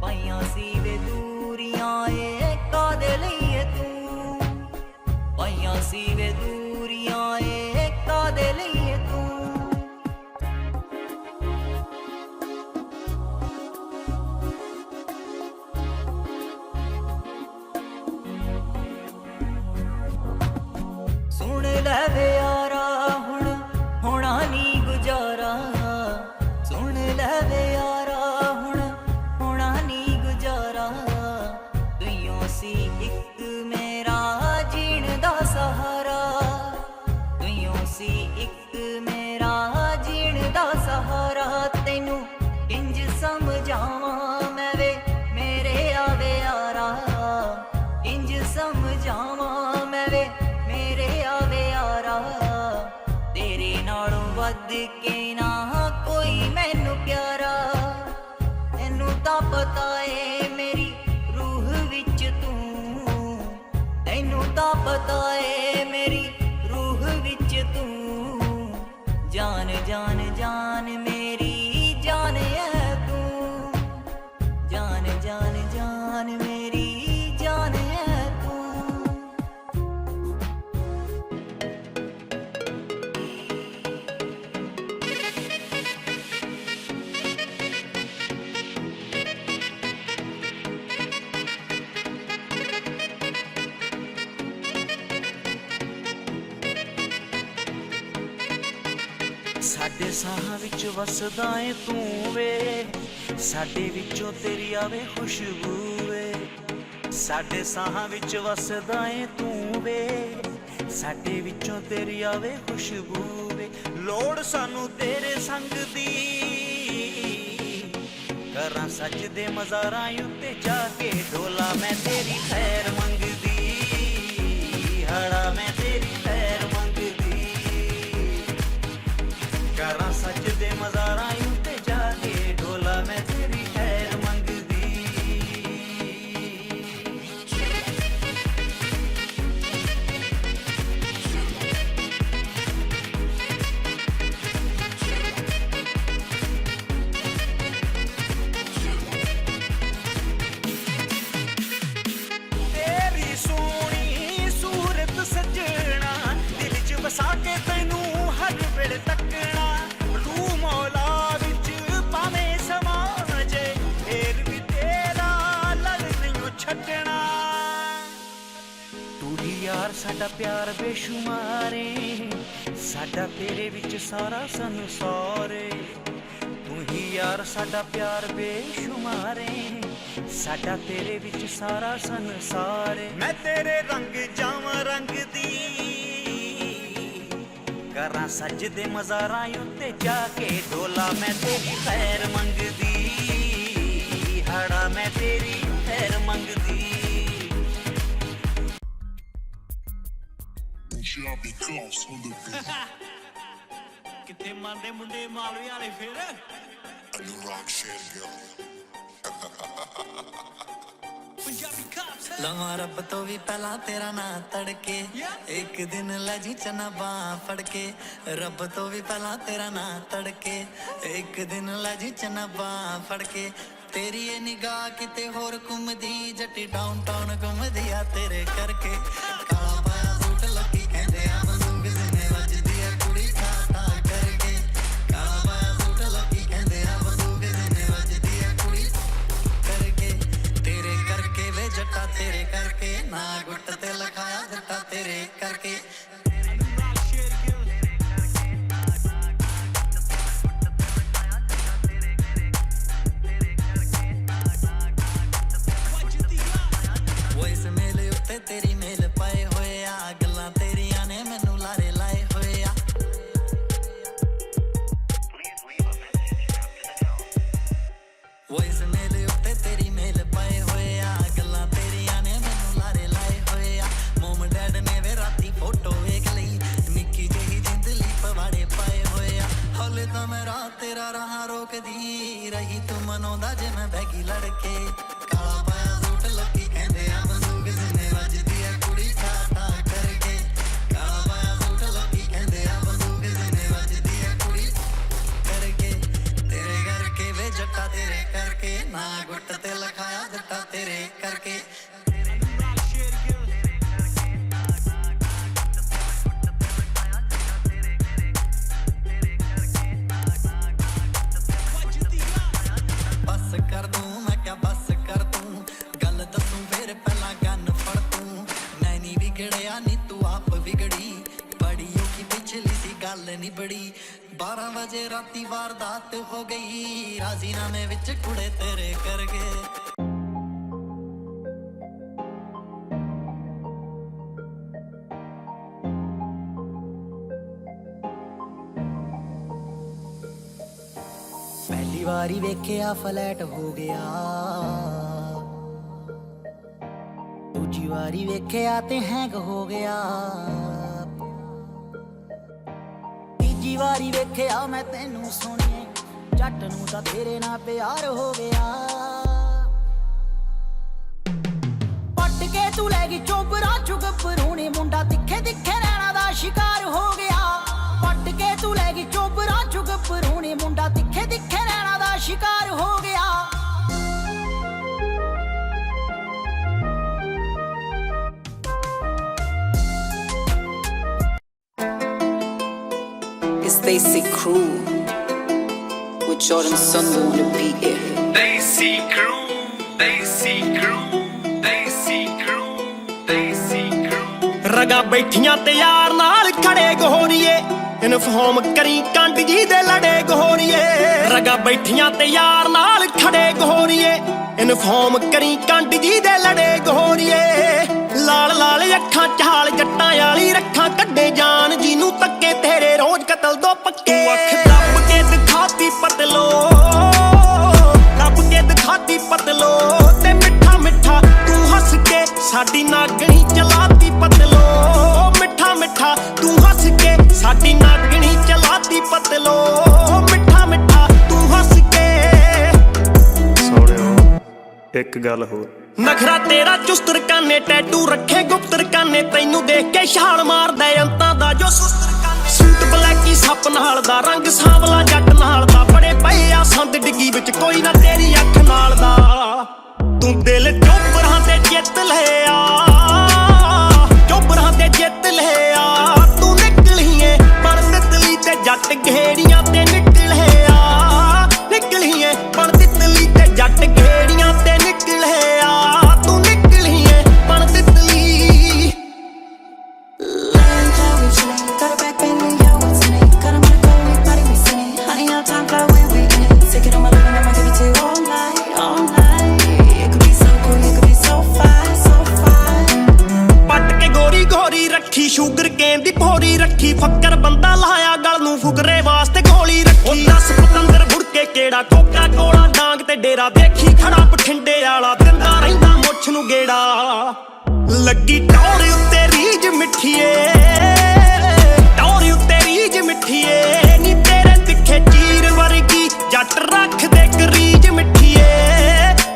पैया सीवे दूरियां का दे लिए तू पैया सीवे दूरियां का दे लिए तू ਵੱਧ ਕੇ ਨਾ ਕੋਈ ਮੈਨੂੰ ਪਿਆਰਾ, ਤੈਨੂੰ ਤਾਂ ਪਤਾ ਏ ਮੇਰੀ ਰੂਹ ਵਿੱਚ ਤੂੰ, ਤੈਨੂੰ ਤਾਂ ਪਤਾ ਏ ਮੇਰੀ ਰੂਹ ਵਿੱਚ ਤੂੰ, ਜਾਨ ਜਾਨ ਜਾਨ ਮੇਰੀ ਜਾਨ ਐ ਤੂੰ, ਜਾਨ ਜਾਨ ਜਾਨ ਮੇਰੀ ਜਾਨ ਐ ਤੂੰ। ਸਾਡੇ ਸਾਹਾਂ ਵਿੱਚ ਵਸਦਾ ਏ ਤੂੰ ਵੇ, ਸਾਡੇ ਵਿੱਚੋਂ ਤੇਰੀ ਆਵੇ ਖੁਸ਼ਬੂ ਵੇ। ਸਾਡੇ ਸਾਹਾਂ ਵਿੱਚ ਵਸਦਾ ਏ ਤੂੰ ਵੇ, ਸਾਡੇ ਵਿੱਚੋਂ ਤੇਰੀ ਆਵੇ ਖੁਸ਼ਬੂ ਵੇ। ਲੋੜ ਸਾਨੂੰ ਤੇਰੇ ਸੰਗ ਦੀ, ਕਰਾਂ ਸਜਦੇ ਮਜ਼ਾਰਾਂ ਉੱਤੇ ਜਾ ਕੇ, ਢੋਲਾ ਮੈਂ ਤੇਰੀ ਖੈਰ ਮੰਗਦੀ, ਹੜਾ ਮੈਂ ਤੇਰੀ ਖੈਰ ਮੰਗਦੀ, ਕਰਾਂ ਸਜਦੇ ਮਜ਼ਾਰਾਂ ਉੱਤੇ ਜਾ ਕੇ, ਢੋਲਾ ਮੈਂ ਤੇਰੀ ਖੈਰ ਮੰਗਦੀ। ਤੇਰੀ ਸੋਹਣੀ ਸੂਰਤ ਸਜਣਾ, ਦਿਲ 'ਚ ਵਸਾ ਕੇ ਤੈਨੂੰ ਹਰ ਵੇਲੇ ਤੱਕਣਾ। ਤੂੰ ਮੌਲਾ ਵਿੱਚ ਭਾਵੇਂ ਸਮਾ ਜੇ, ਫੇਰ ਵੀ ਤੇਰਾ ਲੜ ਨਹੀਂ ਛੱਡਣਾ। ਤੂੰ ਹੀ ਯਾਰ ਸਾਡਾ ਪਿਆਰ ਬੇਸ਼ੁਮਾਰ ਏ, ਸਾਡਾ ਤੇਰੇ ਵਿੱਚ ਸਾਰਾ ਸੰਸਾਰ ਏ। ਤੂੰ ਹੀ ਯਾਰ ਸਾਡਾ ਪਿਆਰ ਬੇਸ਼ੁਮਾਰ ਏ, ਸਾਡਾ ਤੇਰੇ ਵਿੱਚ ਸਾਰਾ ਸੰਸਾਰ ਏ। ਮੈਂ ਤੇਰੇ ਰੰਗ ਜਾਵਾਂ ਰੰਗ ਦੀ, ਕਰਾਂ ਸਜਦੇ ਮਜ਼ਾਰਾਂ ਉੱਤੇ ਜਾ ਕੇ, ਢੋਲਾ ਮੈਂ ਤੇਰੀ ਖੈਰ ਮੰਗਦੀ, ਹੜਾ ਮੈਂ ਤੇਰੀ ਖੈਰ ਮੰਗਦੀ। ਕਿੱਥੇ ਮੰਨਦੇ ਮੁੰਡੇ ਮਾਲਵੇ ਵਾਲੇ ਫਿਰ ਲਵਾਂ ਰੱਬ ਤੋਂ ਵੀ ਪਹਿਲਾਂ ਤੇਰਾ ਨਾਂ ਤੜਕੇ, ਇੱਕ ਦਿਨ ਲੈ ਜੀ ਚਨਾ ਬਾਂਹ ਫੜ ਕੇ। ਰੱਬ ਤੋਂ ਵੀ ਪਹਿਲਾਂ ਤੇਰਾ ਨਾਂ ਤੜਕੇ, ਇੱਕ ਦਿਨ ਲੈ ਜੀ ਚਨਾ ਬਾਂਹ ਫੜ ਕੇ। ਤੇਰੀ ਇਹ ਨਿਗਾਹ ਕਿਤੇ ਹੋਰ ਘੁੰਮਦੀ, ਜੱਟੀ ਡਾਊਨਟਾਊਨ ਘੁੰਮਦੀ ਆ ਤੇਰੇ ਕਰਕੇ। ਕਾਲਾ ਪਾਇਆ ਸੂਟ ਲੱਗੀ ਕਹਿੰਦੇ ਆ ਬੰਦੂਕ ਜਿੰਨੇ ਵੱਜਦੀ ਆ ਕੁੜੀ ਠਾ ਠਾ ਕਰਕੇ। ਕਾਲਾ ਪਾਇਆ ਸੂਟ ਲੱਗੀ ਕਹਿੰਦੇ ਆ ਬੰਦੂਕ ਜਿੰਨੇ ਵੱਜਦੀ ਆ ਕੁੜੀ ਕਰਕੇ। ਤੇਰੇ ਕਰਕੇ ਵੇ ਜੱਟਾ ਤੇਰੇ ਕਰਕੇ, ਨਾ ਗੁੱਟ ਤੇ ਲਖਾਇਆ ਜੱਟਾ ਤੇਰੇ ਕਰਕੇ। ਵੋਇਸ ਮੇਲ ਉੱਤੇ ਤੇਰੀ ਮੇਲ ਪਾਏ ਹੋਏ ਆ, ਗੱਲਾਂ ਤੇਰੀਆਂ ਨੇ ਮੈਨੂੰ ਲਾਰੇ ਲਾਏ ਹੋਏ ਆ। ਵੋਇਸ ਮੇਲ ਉੱਤੇ ਤੇਰੀ ਮੇਲ ਪਾਏ ਹੋਏ ਆ, ਗੱਲਾਂ ਤੇਰੀਆਂ ਨੇ ਮੈਨੂੰ ਲਾਰੇ ਲਾਏ ਹੋਏ ਆ। ਮੋਮ ਡੈਡ ਨੇ ਵੇ ਰਾਤੀ ਫੋਟੋ ਵੇਖ ਲਈ, ਨਿੱਕੀ ਜਿਹੀ ਜਿੰਦਲੀ ਪਵਾੜੇ ਪਾਏ ਹੋਏ ਆ। ਹਲੇ ਤਾਂ ਮੈਂ ਰਾਤ ਤੇਰਾ ਰਾਹ ਰੋਕਦੀ ਰਹੀ, ਤੂੰ ਮਨਾਉਂਦਾ ਜੇ ਮੈਂ ਬੈਗੀ ਲੜਕੇ। ਕਾਲਾ ਪਾਇਆ ਸੂਟ ਲੱਗੀ ਕਹਿੰਦੇ ਆ ਬੰਦੂਕ ਜਿੰਨੇ ਵੱਜਦੀ ਆ ਕੁੜੀ ਠਾ ਠਾ ਕਰਕੇ। ਕਾਲਾ ਪਾਇਆ ਸੂਟ ਲੱਗੀ ਕਹਿੰਦੇ ਆ ਬੰਦੂਕ ਜਿੰਨੇ ਵੱਜਦੀ ਆ ਕੁੜੀ ਕਰਕੇ। ਤੇਰੇ ਕਰਕੇ ਵੇ ਜੱਟਾ ਤੇਰੇ ਕਰਕੇ, ਨਾ ਗੁੱਟ ਤੇ ਲਖਾਇਆ ਜੱਟਾ ਤੇਰੇ ਕਰਕੇ। ਬਸ ਕਰ ਦੂੰ ਮੈਂ ਕਿਹਾ ਬਸ ਕਰ ਦੂੰ, ਗੱਲ ਦੱਸੂੰ ਫੇਰ ਪਹਿਲਾਂ ਗੰਨ ਫੜ ਤੂੰ। ਨੈਣੀ ਵਿਗੜਿਆ ਨੀ ਤੂੰ ਆਪ ਵਿਗੜੀ, ਬੜੀ ਔਖੀ ਪਿਛਲੀ ਸੀ ਗੱਲ ਨੀ ਬੜੀ। 12 ਵਜੇ ਰਾਤੀ ਵਾਰਦਾਤ ਹੋ ਗਈ, ਰਾਜ਼ੀਨਾਮੇ ਵਿੱਚ ਕੁੜੇ ਤੇਰੇ ਕਰ ਗਏ। ਪਹਿਲੀ ਵਾਰੀ ਵੇਖਿਆ ਫਲੈਟ ਹੋ ਗਿਆ, ਦੂਜੀ ਵਾਰੀ ਵੇਖਿਆ ਤੇ ਹੈਂਗ ਹੋ ਗਿਆ, ਤੀਜੀ ਵਾਰੀ ਵੇਖਿਆ ਮੈਂ ਤੈਨੂੰ ਸੋਹਣੀਏ, ਜੱਟ ਨੂੰ ਤਾਂ ਤੇਰੇ ਨਾਲ ਪਿਆਰ ਹੋ ਗਿਆ। ਪੱਟ ਕੇ ਤੂੰ ਲੈ ਗਈ ਚੋਬਰਾ ਚੁਗ ਪਰੂਣੀ, ਮੁੰਡਾ ਤਿੱਖੇ ਤਿੱਖੇ ਰਹਿਣਾ ਦਾ ਸ਼ਿਕਾਰ ਹੋ ਗਿਆ। ਪੱਟ ਕੇ ਤੂੰ ਲੈ ਗਈ ਚੋਬਰਾ ਚੁਗ ਪਰੂਣੀ, ਮੁੰਡਾ ਤਿੱਖੇ ਤਿੱਖੇ ਰਹਿਣਾ ਦਾ ਸ਼ਿਕਾਰ ਹੋ ਗਿਆ। It's Stacy Crew with Jordan Sunday on the beat. Yeah. Daisy Crew, Daisy Crew, Daisy Crew, Daisy Crew. ਰਗਾ ਬੈਠੀਆਂ ਤੇ ਯਾਰ ਨਾਲ ਖੜੇ ਗੋਰੀਏ, ਇਨਫੋਰਮ ਕਰੀ ਕੰਡ ਜੀ ਦੇ ਲੜੇ ਗੋਰੀਏ। ਰਗਾ ਬੈਠੀਆਂ ਤੇ ਯਾਰ ਨਾਲ ਖੜੇ ਗੋਰੀਏ, ਇਨਫੋਰਮ ਕਰੀ ਕੰਡ ਜੀ ਦੇ ਲੜੇ ਗੋਰੀਏ। ਲਾਲ ਲਾਲ ਅੱਖਾਂ ਚਾਲ ਜੱਟਾਂ ਵਾਲੀ ਰੱਖਾਂ ਕੱਢੇ ਜਾਨ ਜਿਹਨੂੰ ਤੱਕੇ ਤੇਰੇ ਰੋਜ਼ ਕਤਲ ਦੋ ਪੱਕੇ। ਅੱਖ ਦੱਬ ਕੇ ਦਿਖਾਤੀ ਪਤਲੋ, ਦੱਬ ਕੇ ਦਿਖਾਤੀ ਪਤਲੋ, ਤੇ ਮਿੱਠਾ ਮਿੱਠਾ ਤੂੰ ਹੱਸ ਕੇ ਸਾਡੀ ਨਾਗਣੀ ਚਲਾਤੀ ਪਤਲੋ। ਮਿੱਠਾ ਮਿੱਠਾ ਤੂੰ ਹੱਸ ਕੇ ਸਾਡੀ ਨਾਗਣੀ ਚਲਾਤੀ ਪਤਲੋ। ਮਿੱਠਾ ਮਿੱਠਾ ਤੂੰ ਹੱਸ ਕੇ। ਸੋਹਣਿਓ ਇੱਕ ਗੱਲ ਹੋਰ, ਨਖਰਾ ਤੇਰਾ ਚੁਸਤਰ ਕਾਨੇ, ਟੈਟੂ ਰੱਖੇ ਗੁਪਤਰ ਕਾਨੇ, ਤੈਨੂੰ ਦੇਖ ਕੇ ਛਾਲ ਮਾਰਦਾ ਅੰਤਾਂ ਦਾ ਜੋ ਸੁਸਤਰ ਕਾਨੇ। ਸੂਟ ਬਲੈਕੀ ਸੱਪ ਨਾਲ ਦਾ, ਰੰਗ ਸਾਂਵਲਾ ਜੱਟ ਨਾਲ ਦਾ, ਬੜੇ ਪਏ ਆ ਸੰਦ ਡਿੱਗੀ ਵਿੱਚ ਕੋਈ ਨਾ ਤੇਰੀ ਅੱਖ ਨਾਲ ਦਾ। ਤੂੰ ਦਿਲ ਚੋਬਰਾਂ ਤੇ ਜਿੱਤ ਲਿਆ, ਚੋਬਰਾਂ ਤੇ ਜਿੱਤ ਲਿਆ। ਤੂੰ ਨਿਕਲੀਏ ਬਣ ਤਿਤਲੀ ਤੇ ਜੱਟ ਘੇੜੀਆਂ ਤੇ ਨਿਕਲਿਆ, ਨਿਕਲੀਏ ਬਣ ਤਿਤਲੀ ਤੇ ਜੱਟ ਘੇੜੀਆਂ ਤੇ ਨਿਕਲਿਆ। ਤੂੰ ਨਿਕਲੀਏ ਬਣ ਤਿਤਲੀ। Lying down, we chillin'. Got a back bending, yo, what's in it? Got 'em on the go, we party, we sinning. Honey, our time fly when we in it. Take it on my living, I'ma give it to you all night, all night. It could be so cool, it could be so fine, so fine. ਪੱਟ ਕੇ ਗੋਰੀ ਗੋਰੀ ਰੱਖੀ, ਸ਼ੂਗਰ ਕੇਨ ਦੀ ਭੋਰੀ ਰੱਖੀ। ਫੱਕਰ ਬੰਦਾ ਲਾਇਆ ਗਲ ਨੂੰ, ਫੁਕਰੇ ਵਾਸਤੇ ਗੋਲੀ ਰੱਖੀ। ਉਹ 10 ਪਤੰਦਰ ਫੁੜ ਕੇ ਕਿਹੜਾ ਕੋਕਾ ਕੋਲਾ ਡਾਂਗ ਤੇ ਡੇਰਾ, ਦੇਖੀ ਖੜਾ ਬਠਿੰਡੇ ਵਾਲਾ ਦਿੰਦਾ ਰਹਿੰਦਾ ਮੁੱਛ ਨੂੰ ਗੇੜਾ। ਲੱਗੀ ਟੌਰ ਉੱਤੇ ਰੀਝ ਮਿੱਠੀਏ, ਟੌਰ ਉੱਤੇ ਰੀਝ ਮਿੱਠੀਏ। ਨੀ ਤੇਰੇ ਤਿੱਖੇ ਚੀਰ ਵਰਗੀ ਜੱਟ ਰੱਖਦੇ ਕਰੀਜ ਮਿੱਠੀਏ,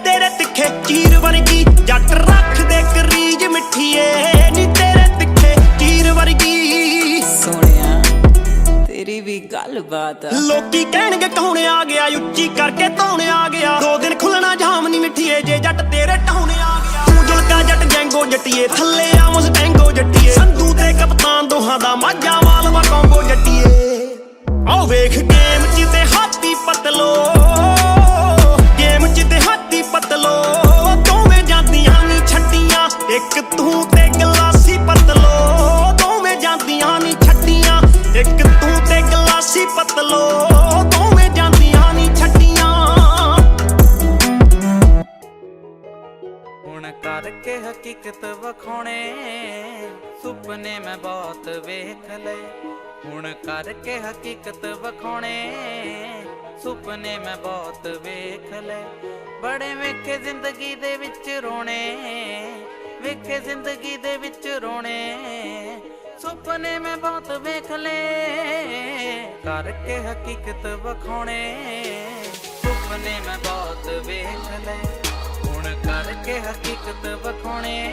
ਤੇਰੇ ਤਿੱਖੇ ਚੀਰ ਵਰਗੀ ਜੱਟ ਰੱਖਦੇ ਕਰੀਜ ਮਿੱਠੀਏ। ਨੀ ਤੇਰੇ ਤਿੱਖੇ ਚੀਰ ਵਰਗੀ। ਸੋਹਣਿਆ ਤੇਰੀ ਵੀ ਗੱਲਬਾਤ ਆ। ਲੋਕੀ ਕਹਿਣਗੇ ਕੌਣ ਆ ਗਿਆ, ਉੱਚੀ ਕਰਕੇ ਧੌਣ ਆ ਗਿਆ। 2 ਦਿਨ ਖੁੱਲਣਾ ਜਾਮ ਨੀ ਮਿੱਠੀਏ, ਜੇ ਜੱਟ ਤੇਰੇ ਟਾਉਣ ਆ ਗਿਆ। ਤੂੰ ਜੁਲਕਾ ਜੱਟ ਜੈਂਗੋ ਜੱਟੀਏ, ਥੱਲੇ ਆ ਮੁਸਟੈਂਗੋ ਜੱਟੀਏ। ਸੰਧੂ ਤੇ ਕਪਤਾਨ ਦੋਹਾਂ ਦਾ ਮਾਝਾ ਵਾਲਵਾ ਕੰਬੋ ਜੱਟੀਏ। ਆਓ ਵੇਖ ਗੇਮ ਚ ਤੇ ਹਾਥੀ ਪਤਲੋ, ਗੇਮ ਚ ਤੇ ਹਾਥੀ ਪਤਲੋ। ਦੋਵੇਂ ਜਾਂਦੀਆਂ ਨੀ ਛੱਡੀਆਂ, ਇੱਕ ਤੂੰ ਤੇ ਗਲਾਸੀ ਪਤਲੋ। ਦੋਵੇਂ ਜਾਂਦੀਆਂ ਨੀ ਛੱਡੀਆਂ, ਇੱਕ ਤੂੰ ਤੇ ਗਲਾਸੀ ਪਤਲੋ। ਦੋਵੇਂ ਜਾਂਦੀਆਂ ਨੀ ਛੱਡੀਆਂ। ਹੁਣ ਕਰਕੇ ਹਕੀਕਤ ਵਖਾਉਣੇ, ਸੁਪਨੇ ਮੈਂ ਬਹੁਤ ਵੇਖ ਲਏ। ਹੁਣ ਕਰਕੇ ਹਕੀਕਤ ਵਖਾਉਣੇ, ਸੁਪਨੇ ਮੈਂ ਬਹੁਤ ਵੇਖ ਲਏ। ਬੜੇ ਵੇਖੇ ਜ਼ਿੰਦਗੀ ਦੇ ਵਿੱਚ ਰੋਣੇ, ਵੇਖੇ ਜ਼ਿੰਦਗੀ ਦੇ ਵਿੱਚ ਰੋਣੇ। ਸੁਪਨੇ ਮੈਂ ਬਹੁਤ ਵੇਖ ਲਏ, ਕਰਕੇ ਹਕੀਕਤ ਵਖਾਉਣੇ, ਸੁਪਨੇ ਮੈਂ ਬਹੁਤ ਵੇਖ ਲਏ। ਹੁਣ ਕਰਕੇ ਹਕੀਕਤ ਵਖਾਉਣੇ,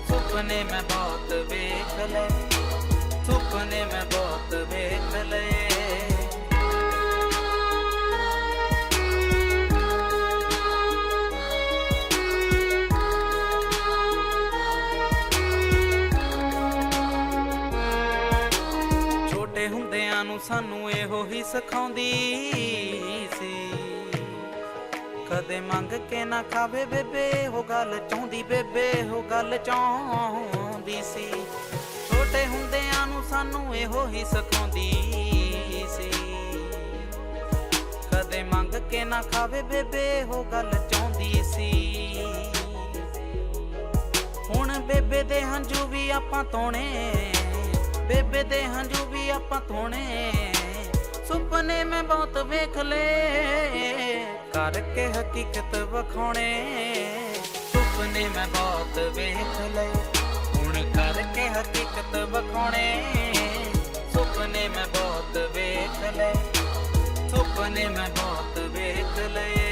ਸੁਪਨੇ ਮੈਂ ਬਹੁਤ ਵੇਖ ਲਏ, ਸੁਪਨੇ ਮੈਂ ਬਹੁਤ ਵੇਖ ਲਏ। ਛੋਟੇ ਹੁੰਦਿਆਂ ਨੂੰ ਸਾਨੂੰ ਇਹੋ ਹੀ ਸਿਖਾਉਂਦੀ ਸੀ, ਕਦੇ ਮੰਗ ਕੇ ਨਾ ਖਾਵੇ ਬੇਬੇ। ਉਹ ਗੱਲ ਚਾਹੁੰਦੀ ਬੇਬੇ, ਉਹ ਗੱਲ ਚਾਹੁੰਦੀ ਸੀ। ਛੋਟੇ ਹੁੰਦਿਆਂ ਨੂੰ ਸਾਨੂੰ ਇਹੋ ਹੀ ਸਿਖਾਉਂਦੀ ਸੀ, ਕਦੇ ਮੰਗ ਕੇ ਨਾ ਖਾਵੇ ਬੇਬੇ। ਉਹ ਗੱਲ ਚਾਹੁੰਦੀ ਸੀ। ਹੁਣ ਬੇਬੇ ਦੇ ਹੰਝੂ ਵੀ ਆਪਾਂ ਧੋਣੇ, ਬੇਬੇ ਦੇ ਹੰਝੂ ਵੀ ਆਪਾਂ ਧੋਣੇ। ਸੁਪਨੇ ਮੈਂ ਬਹੁਤ ਵੇਖ ਲਏ, ਕਰਕੇ ਹਕੀਕਤ ਵਖਾਉਣੇ, ਸੁਪਨੇ ਮੈਂ ਬਹੁਤ ਵੇਖ ਲਏ। ਹੁਣ ਕਰਕੇ ਹਕੀਕਤ ਵਖਾਉਣੇ, ਸੁਪਨੇ ਮੈਂ ਬਹੁਤ ਵੇਖ ਲਏ, ਸੁਪਨੇ ਮੈਂ ਬਹੁਤ ਵੇਖ ਲਏ।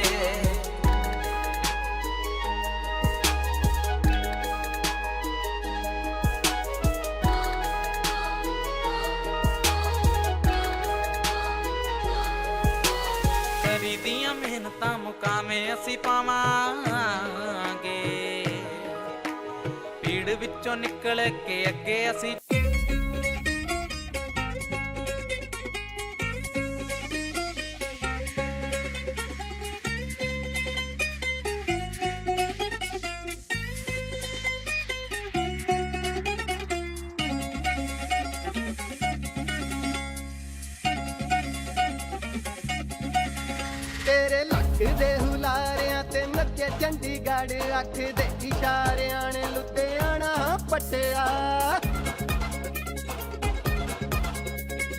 ਕਰੀ ਦੀਆਂ ਮਿਹਨਤਾਂ ਮੁਕਾਵੇਂ ਅਸੀਂ ਪਾਵਾਂਗੇ, ਭੀੜ ਵਿੱਚੋਂ ਨਿਕਲ ਕੇ ਅੱਗੇ ਅਸੀਂ तेरे लक दे हुलारियां ते नचे चंडीगढ़, अख दे इशारियां ने लुधियाना पट्टिया।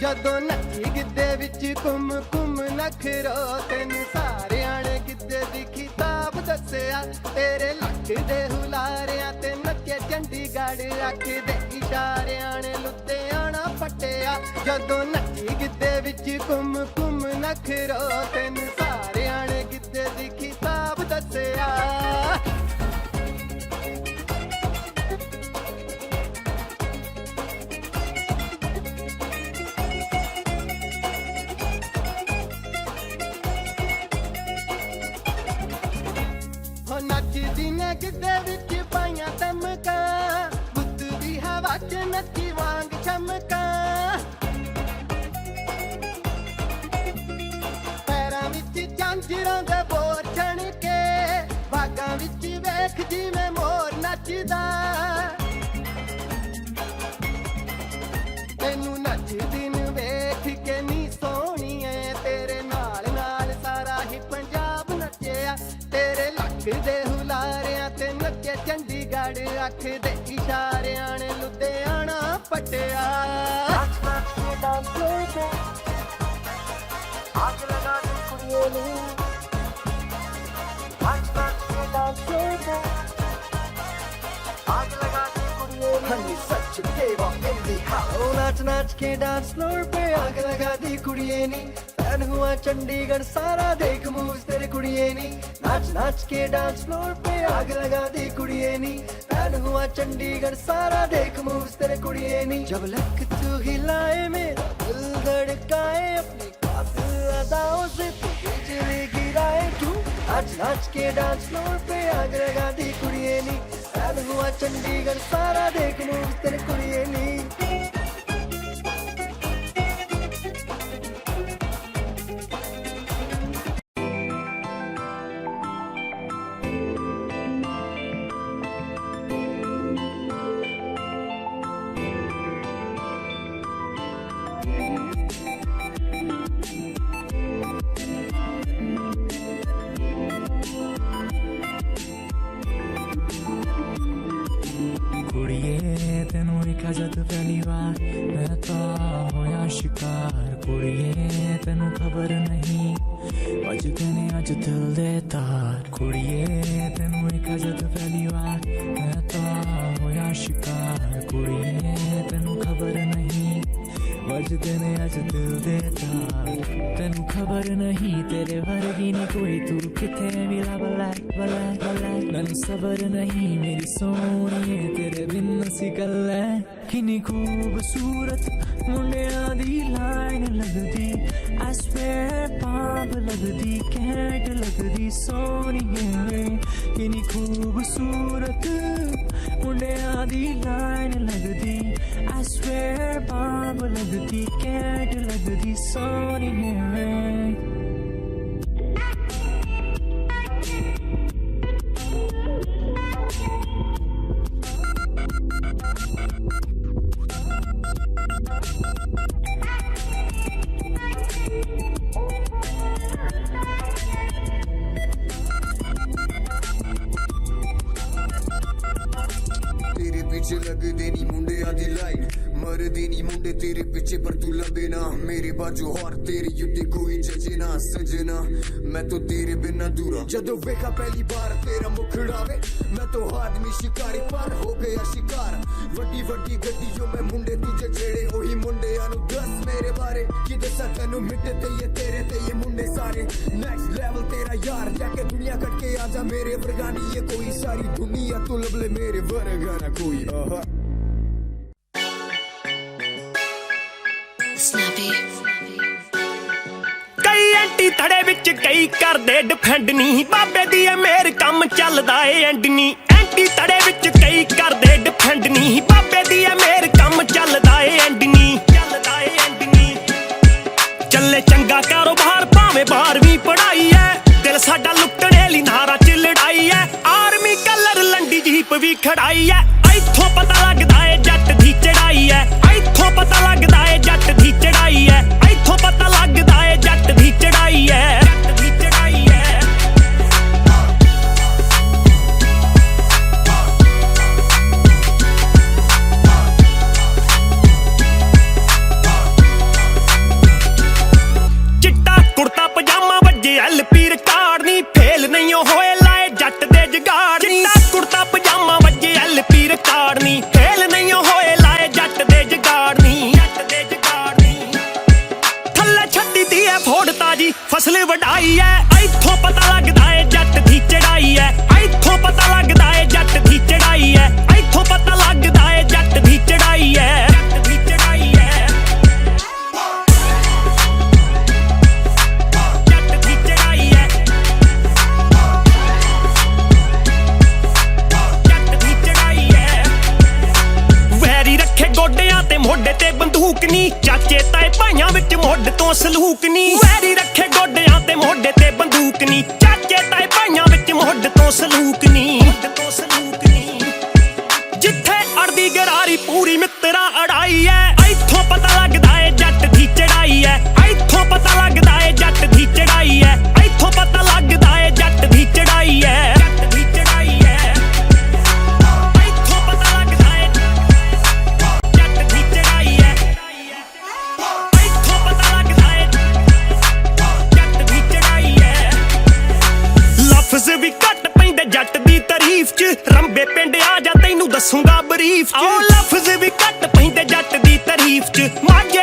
जदों नची गिद्धे विच घुम घुम नखरो, तेनू सारियां ने गिद्धे दी किताब दस्सिया। तेरे लक दे हुलारियां ते नचे चंडीगढ़, अख दे इशारियां ने लुधियाना पट्टिया। जदों नची गिद्धे विच घुम घुम नखरो, तेनू सारियां ने गिद्धे दी किताब दस्सिया। हो नचदी ने गिद्धे विच पाइयां तमका, बुद्ध दी हवा च नची वांग चमका। पैरां विच झांजरां दे बोर छण के, बागां विच वेख जिवें मोर नचदा। तैनू नचदी नू वेख के नी सोहणीए, तेरे नाल नाल सारा ही पंजाब नचिया। तेरे लक दे हुलारियां ते नचे चंडीगढ़, अख दे इशारियां ने लुधियाना पट्टिया। Honey, such a diva in the house. नाच नाच के डांस फ्लोर पे आग लगा दी कुड़िए नी, फैन हुआ चंडीगढ़ सारा देख मूव्स तेरे कुड़िए नी। नाच नाच के डांस फ्लोर पे आग लगा दी कुड़िए नी, फैन हुआ चंडीगढ़ सारा देख मूव्स तेरे कुड़िए नी। जब लक तू हिलाए मेरा दिल धड़काए, अपनी कातिल अदाओं से तू बिजली गिराए क्यों। नाच नाच के डांस फ्लोर पे आग लगा दी कुड़िए नी, फैन हुआ चंडीगढ़ सारा देख मूव्स तेरे कुड़िए नी। ਕੁੜੀਏ ਤੈਨੂੰ ਵੇਖਿਆ ਜਦ ਪਹਿਲੀ ਵਾਰ, ਮੈਂ ਤਾਂ ਹੋਇਆ ਸ਼ਿਕਾਰ। ਕੁੜੀਏ ਤੈਨੂੰ ਖਬਰ ਨਹੀਂ, ਵੱਜ ਗਏ ਨੇ ਅੱਜ ਦਿਲ ਦੇ ਤਾਰ। ਕੁੜੀਏ ਤੈਨੂੰ ਵੇਖਿਆ ਜਦ ਪਹਿਲੀ ਵਾਰ, ਮੈਂ ਤਾਂ ਹੋਇਆ ਸ਼ਿਕਾਰ। ਕੁੜੀਏ ਤੈਨੂੰ ਖਬਰ ਨਹੀਂ, ਵੱਜ ਗਏ ਨੇ ਅੱਜ ਦਿਲ ਦੇ ਤਾਰ। ਤੈਨੂੰ ਖਬਰ ਨਹੀਂ ਤੇਰੇ ਵਰਗੀ ਨੀ ਕੋਈ, ਤੂੰ ਕਿੱਥੇ ਮਿਲਾ ਬਲਾ ਬਲਾ ਬਲਾ। ਮੈਨੂੰ ਸਬਰ ਨਹੀਂ ਮੇਰੀ ਸੋਹਣੀਏ, ਤੇਰੇ ਬਿਨ ਅਸੀਂ ਗੱਲਾਂ। ਕਿੰਨੀ ਖੂਬਸੂਰਤ ਮੁੰਡਿਆਂ ਦੀ ਲਾਈਨ ਲੱਗਦੀ, I swear ਪਾਪ ਲੱਗਦੀ, ਕੈਂਟ ਲੱਗਦੀ ਸੋਹਣੀਏ। ਕਿੰਨੀ ਖੂਬਸੂਰਤ ਮੁੰਡਿਆਂ ਦੀ ਲਾਈਨ ਲੱਗਦੀ, I swear ਪਾਪ ਲੱਗਦੀ, ਕੈਂਟ ਲੱਗਦੀ ਸੋਹਣੀਏ। तेरे पीछे लगदे नी मुंडियां दी लाइन, मरदी लभदे नी मुंडे तेरे पिछे पर तू लभे ना मेरे बाजू और तेरी युद्धि कोई जजे ना सजना मैं तो तेरे बिना दूरा जदों वेखा पहली बार तेरा मुखड़ावे मैं तो आदमी शिकारी पर हो गया शिकार वड्डी वड्डी गड्डियों में मुंडे तुझे छेड़े ओही मुंडे आनु दस मेरे बारे कि दसा तेनू मिटे ते ये तेरे ते ये मुंडे सारे नेक्स्ट लेवल तेरा यार जाके दुनिया कट के आजा मेरे वर्गानी ये कोई सारी दुनिया तू लबले मेरे वर्गा ना कोई Snappy. ਕਈ ਐਂਟੀ ਥੜੇ ਵਿੱਚ ਕਈ ਕਰਦੇ ਡਿਫੈਂਡ ਨਹੀਂ ਬਾਬੇ ਦੀ ਐ ਮੇਰ ਕੰਮ ਚੱਲਦਾ ਏ ਐਂਡ ਨਹੀਂ ਐਂਟੀ ਥੜੇ ਵਿੱਚ ਕਈ ਕਰਦੇ ਡਿਫੈਂਡ ਨਹੀਂ ਬਾਬੇ ਦੀ ਐ ਮੇਰ ਕੰਮ ਚੱਲਦਾ ਏ ਐਂਡ ਨਹੀਂ ਚੱਲਦਾ ਏ ਐਂਡ ਨਹੀਂ ਚੱਲੇ ਚੰਗਾ ਕਾਰੋਬਾਰ ਭਾਵੇਂ 12ਵੀਂ ਪੜਾਈ ਐ ਦਿਲ ਸਾਡਾ ਲੁੱਟਣੇ ਲਈ ਨਾਰਾ ਚ ਲੜਾਈ ਐ ਆਰਮੀ ਕਲਰ ਲੰਡੀ ਜੀਪ ਵੀ ਖੜਾਈ ਐ ਇੱਥੋਂ ਪਤਾ ਲੱਗਦਾ ਏ ਜੱਟ ਦੀ ਚੜਾਈ ਐ ਇੱਥੋਂ ਪਤਾ ਲੱਗਦਾ ਏ ਜੱਟ ਦੀ ਚੜਾਈ ਐ ਇੱਥੋਂ ਪਤਾ ਲੱਗਦਾ ਏ ਜੱਟ ਦੀ ਚੜਾਈ ਐ ਜੱਟ ਦੀ ਚੜਾਈ ਐ ਚਿੱਟਾ ਕੁੜਤਾ ਪਜਾਮਾ ਵੱਜੇ ਐਲਪੀ ਰਿਕਾਰਡ ਨਹੀਂ ਫੇਲ ਨਹੀਂ ਹੋਏ ਲਾਏ ਜੱਟ ਦੇ ਜਗਾੜ ਚਿੱਟਾ ਕੁੜਤਾ ਪਜਾਮਾ ਵੱਜੇ ਐਲਪੀ ਰਿਕਾਰਡ ਨਹੀਂ ਫੇਲ ਨਹੀਂ ਹੋਏ ਲਾਏ ਜੱਟ ਦੇ ਜਗਾੜ ਨਹੀਂ ਜੱਟ ਦੇ ਜਗਾੜ ਨਹੀਂ ਥੱਲੇ ਛੱਡੀ ਦੀ ਐ ਫੋੜ ਤਾਜੀ ਫਸਲ ਵਢਾਈ ਐ ਇੱਥੋਂ ਪਤਾ ਲੱਗਦਾ ਏ ਜੱਟ ਦੀ ਚੜਾਈ ਐ ਇੱਥੋਂ ਪਤਾ ਲੱਗਦਾ ਏ ਜੱਟ ਦੀ ਚੜਾਈ ਐ ਇੱਥੋਂ ਪਤਾ ਲੱਗਦਾ ਏ ਜੱਟ ਦੀ ਚੜਾਈ ਐ ਜੱਟ ਦੀ ਚੜਾਈ ਐ ਜੱਟ ਦੀ ਚੜਾਈ ਐ ਜੱਟ ਦੀ ਚੜਾਈ ਐ ਵੈਰੀ ਰੱਖੇ ਗੋਡਿਆਂ ਤੇ ਮੋਢੇ ਤੇ ਬੰਦੂਕ ਨੀ ਚਾਚੇ ਤਾਏ ਭਾਈਆਂ ਵਿੱਚ ਮੁੱਢ ਤੋਂ ਸਲੂਕ ਨੀ ਵੈਰੀ ਰੱਖੇ ਗੋਡਿਆਂ ਤੇ ਮੋਢੇ ਤੇ ਬੰਦੂਕ ਨੀ ਚਾਚੇ ਤਾਏ ਭਾਈਆਂ ਵਿੱਚ ਮੁੱਢ ਤੋਂ ਸਲੂਕ ਨੀ ਜਿੱਥੇ ਅੜਦੀ ਗਰਾਰੀ ਪੂਰੀ ਮਿੱਤਰਾਂ ਅੜਾਈ ਐ ਇੱਥੋਂ ਪਤਾ ਲੱਗਦਾ ਏ ਜੱਟ ਦੀ ਚੜਾਈ ਐ ਇੱਥੋਂ ਪਤਾ ਲੱਗਦਾ ਏ ਜੱਟ ਦੀ ਚੜਾਈ ਐ ਇੱਥੋਂ ਪਤਾ ਲੱਗਦਾ ਏ ਜੱਟ ਦੀ ਚੜਾਈ ਐ ਜੱਟ ਦੀ ਚੜਾਈ ਐ ਇੱਥੋਂ ਪਤਾ ਲੱਗਦਾ ਏ ਜੱਟ ਦੀ ਚੜਾਈ ਐ ਇੱਥੋਂ ਪਤਾ ਲੱਗਦਾ ਏ ਜੱਟ ਦੀ ਚੜਾਈ ਐ ਲਫ਼ਜ਼ ਵੀ ਘੱਟ ਪੈਂਦੇ ਜੱਟ ਦੀ ਤਾਰੀਫ ਚ ਰੰਬੇ ਪਿੰਡ ਆ ਜਾ ਤੈਨੂੰ ਦੱਸੂਗਾ ਬਰੀਫ ਚ ਆਓ ਲਫ਼ਜ਼ ਵੀ ਘੱਟ ਪੈਂਦੇ ਜੱਟ ਦੀ ਤਾਰੀਫ ਚ ਮਾਝੇ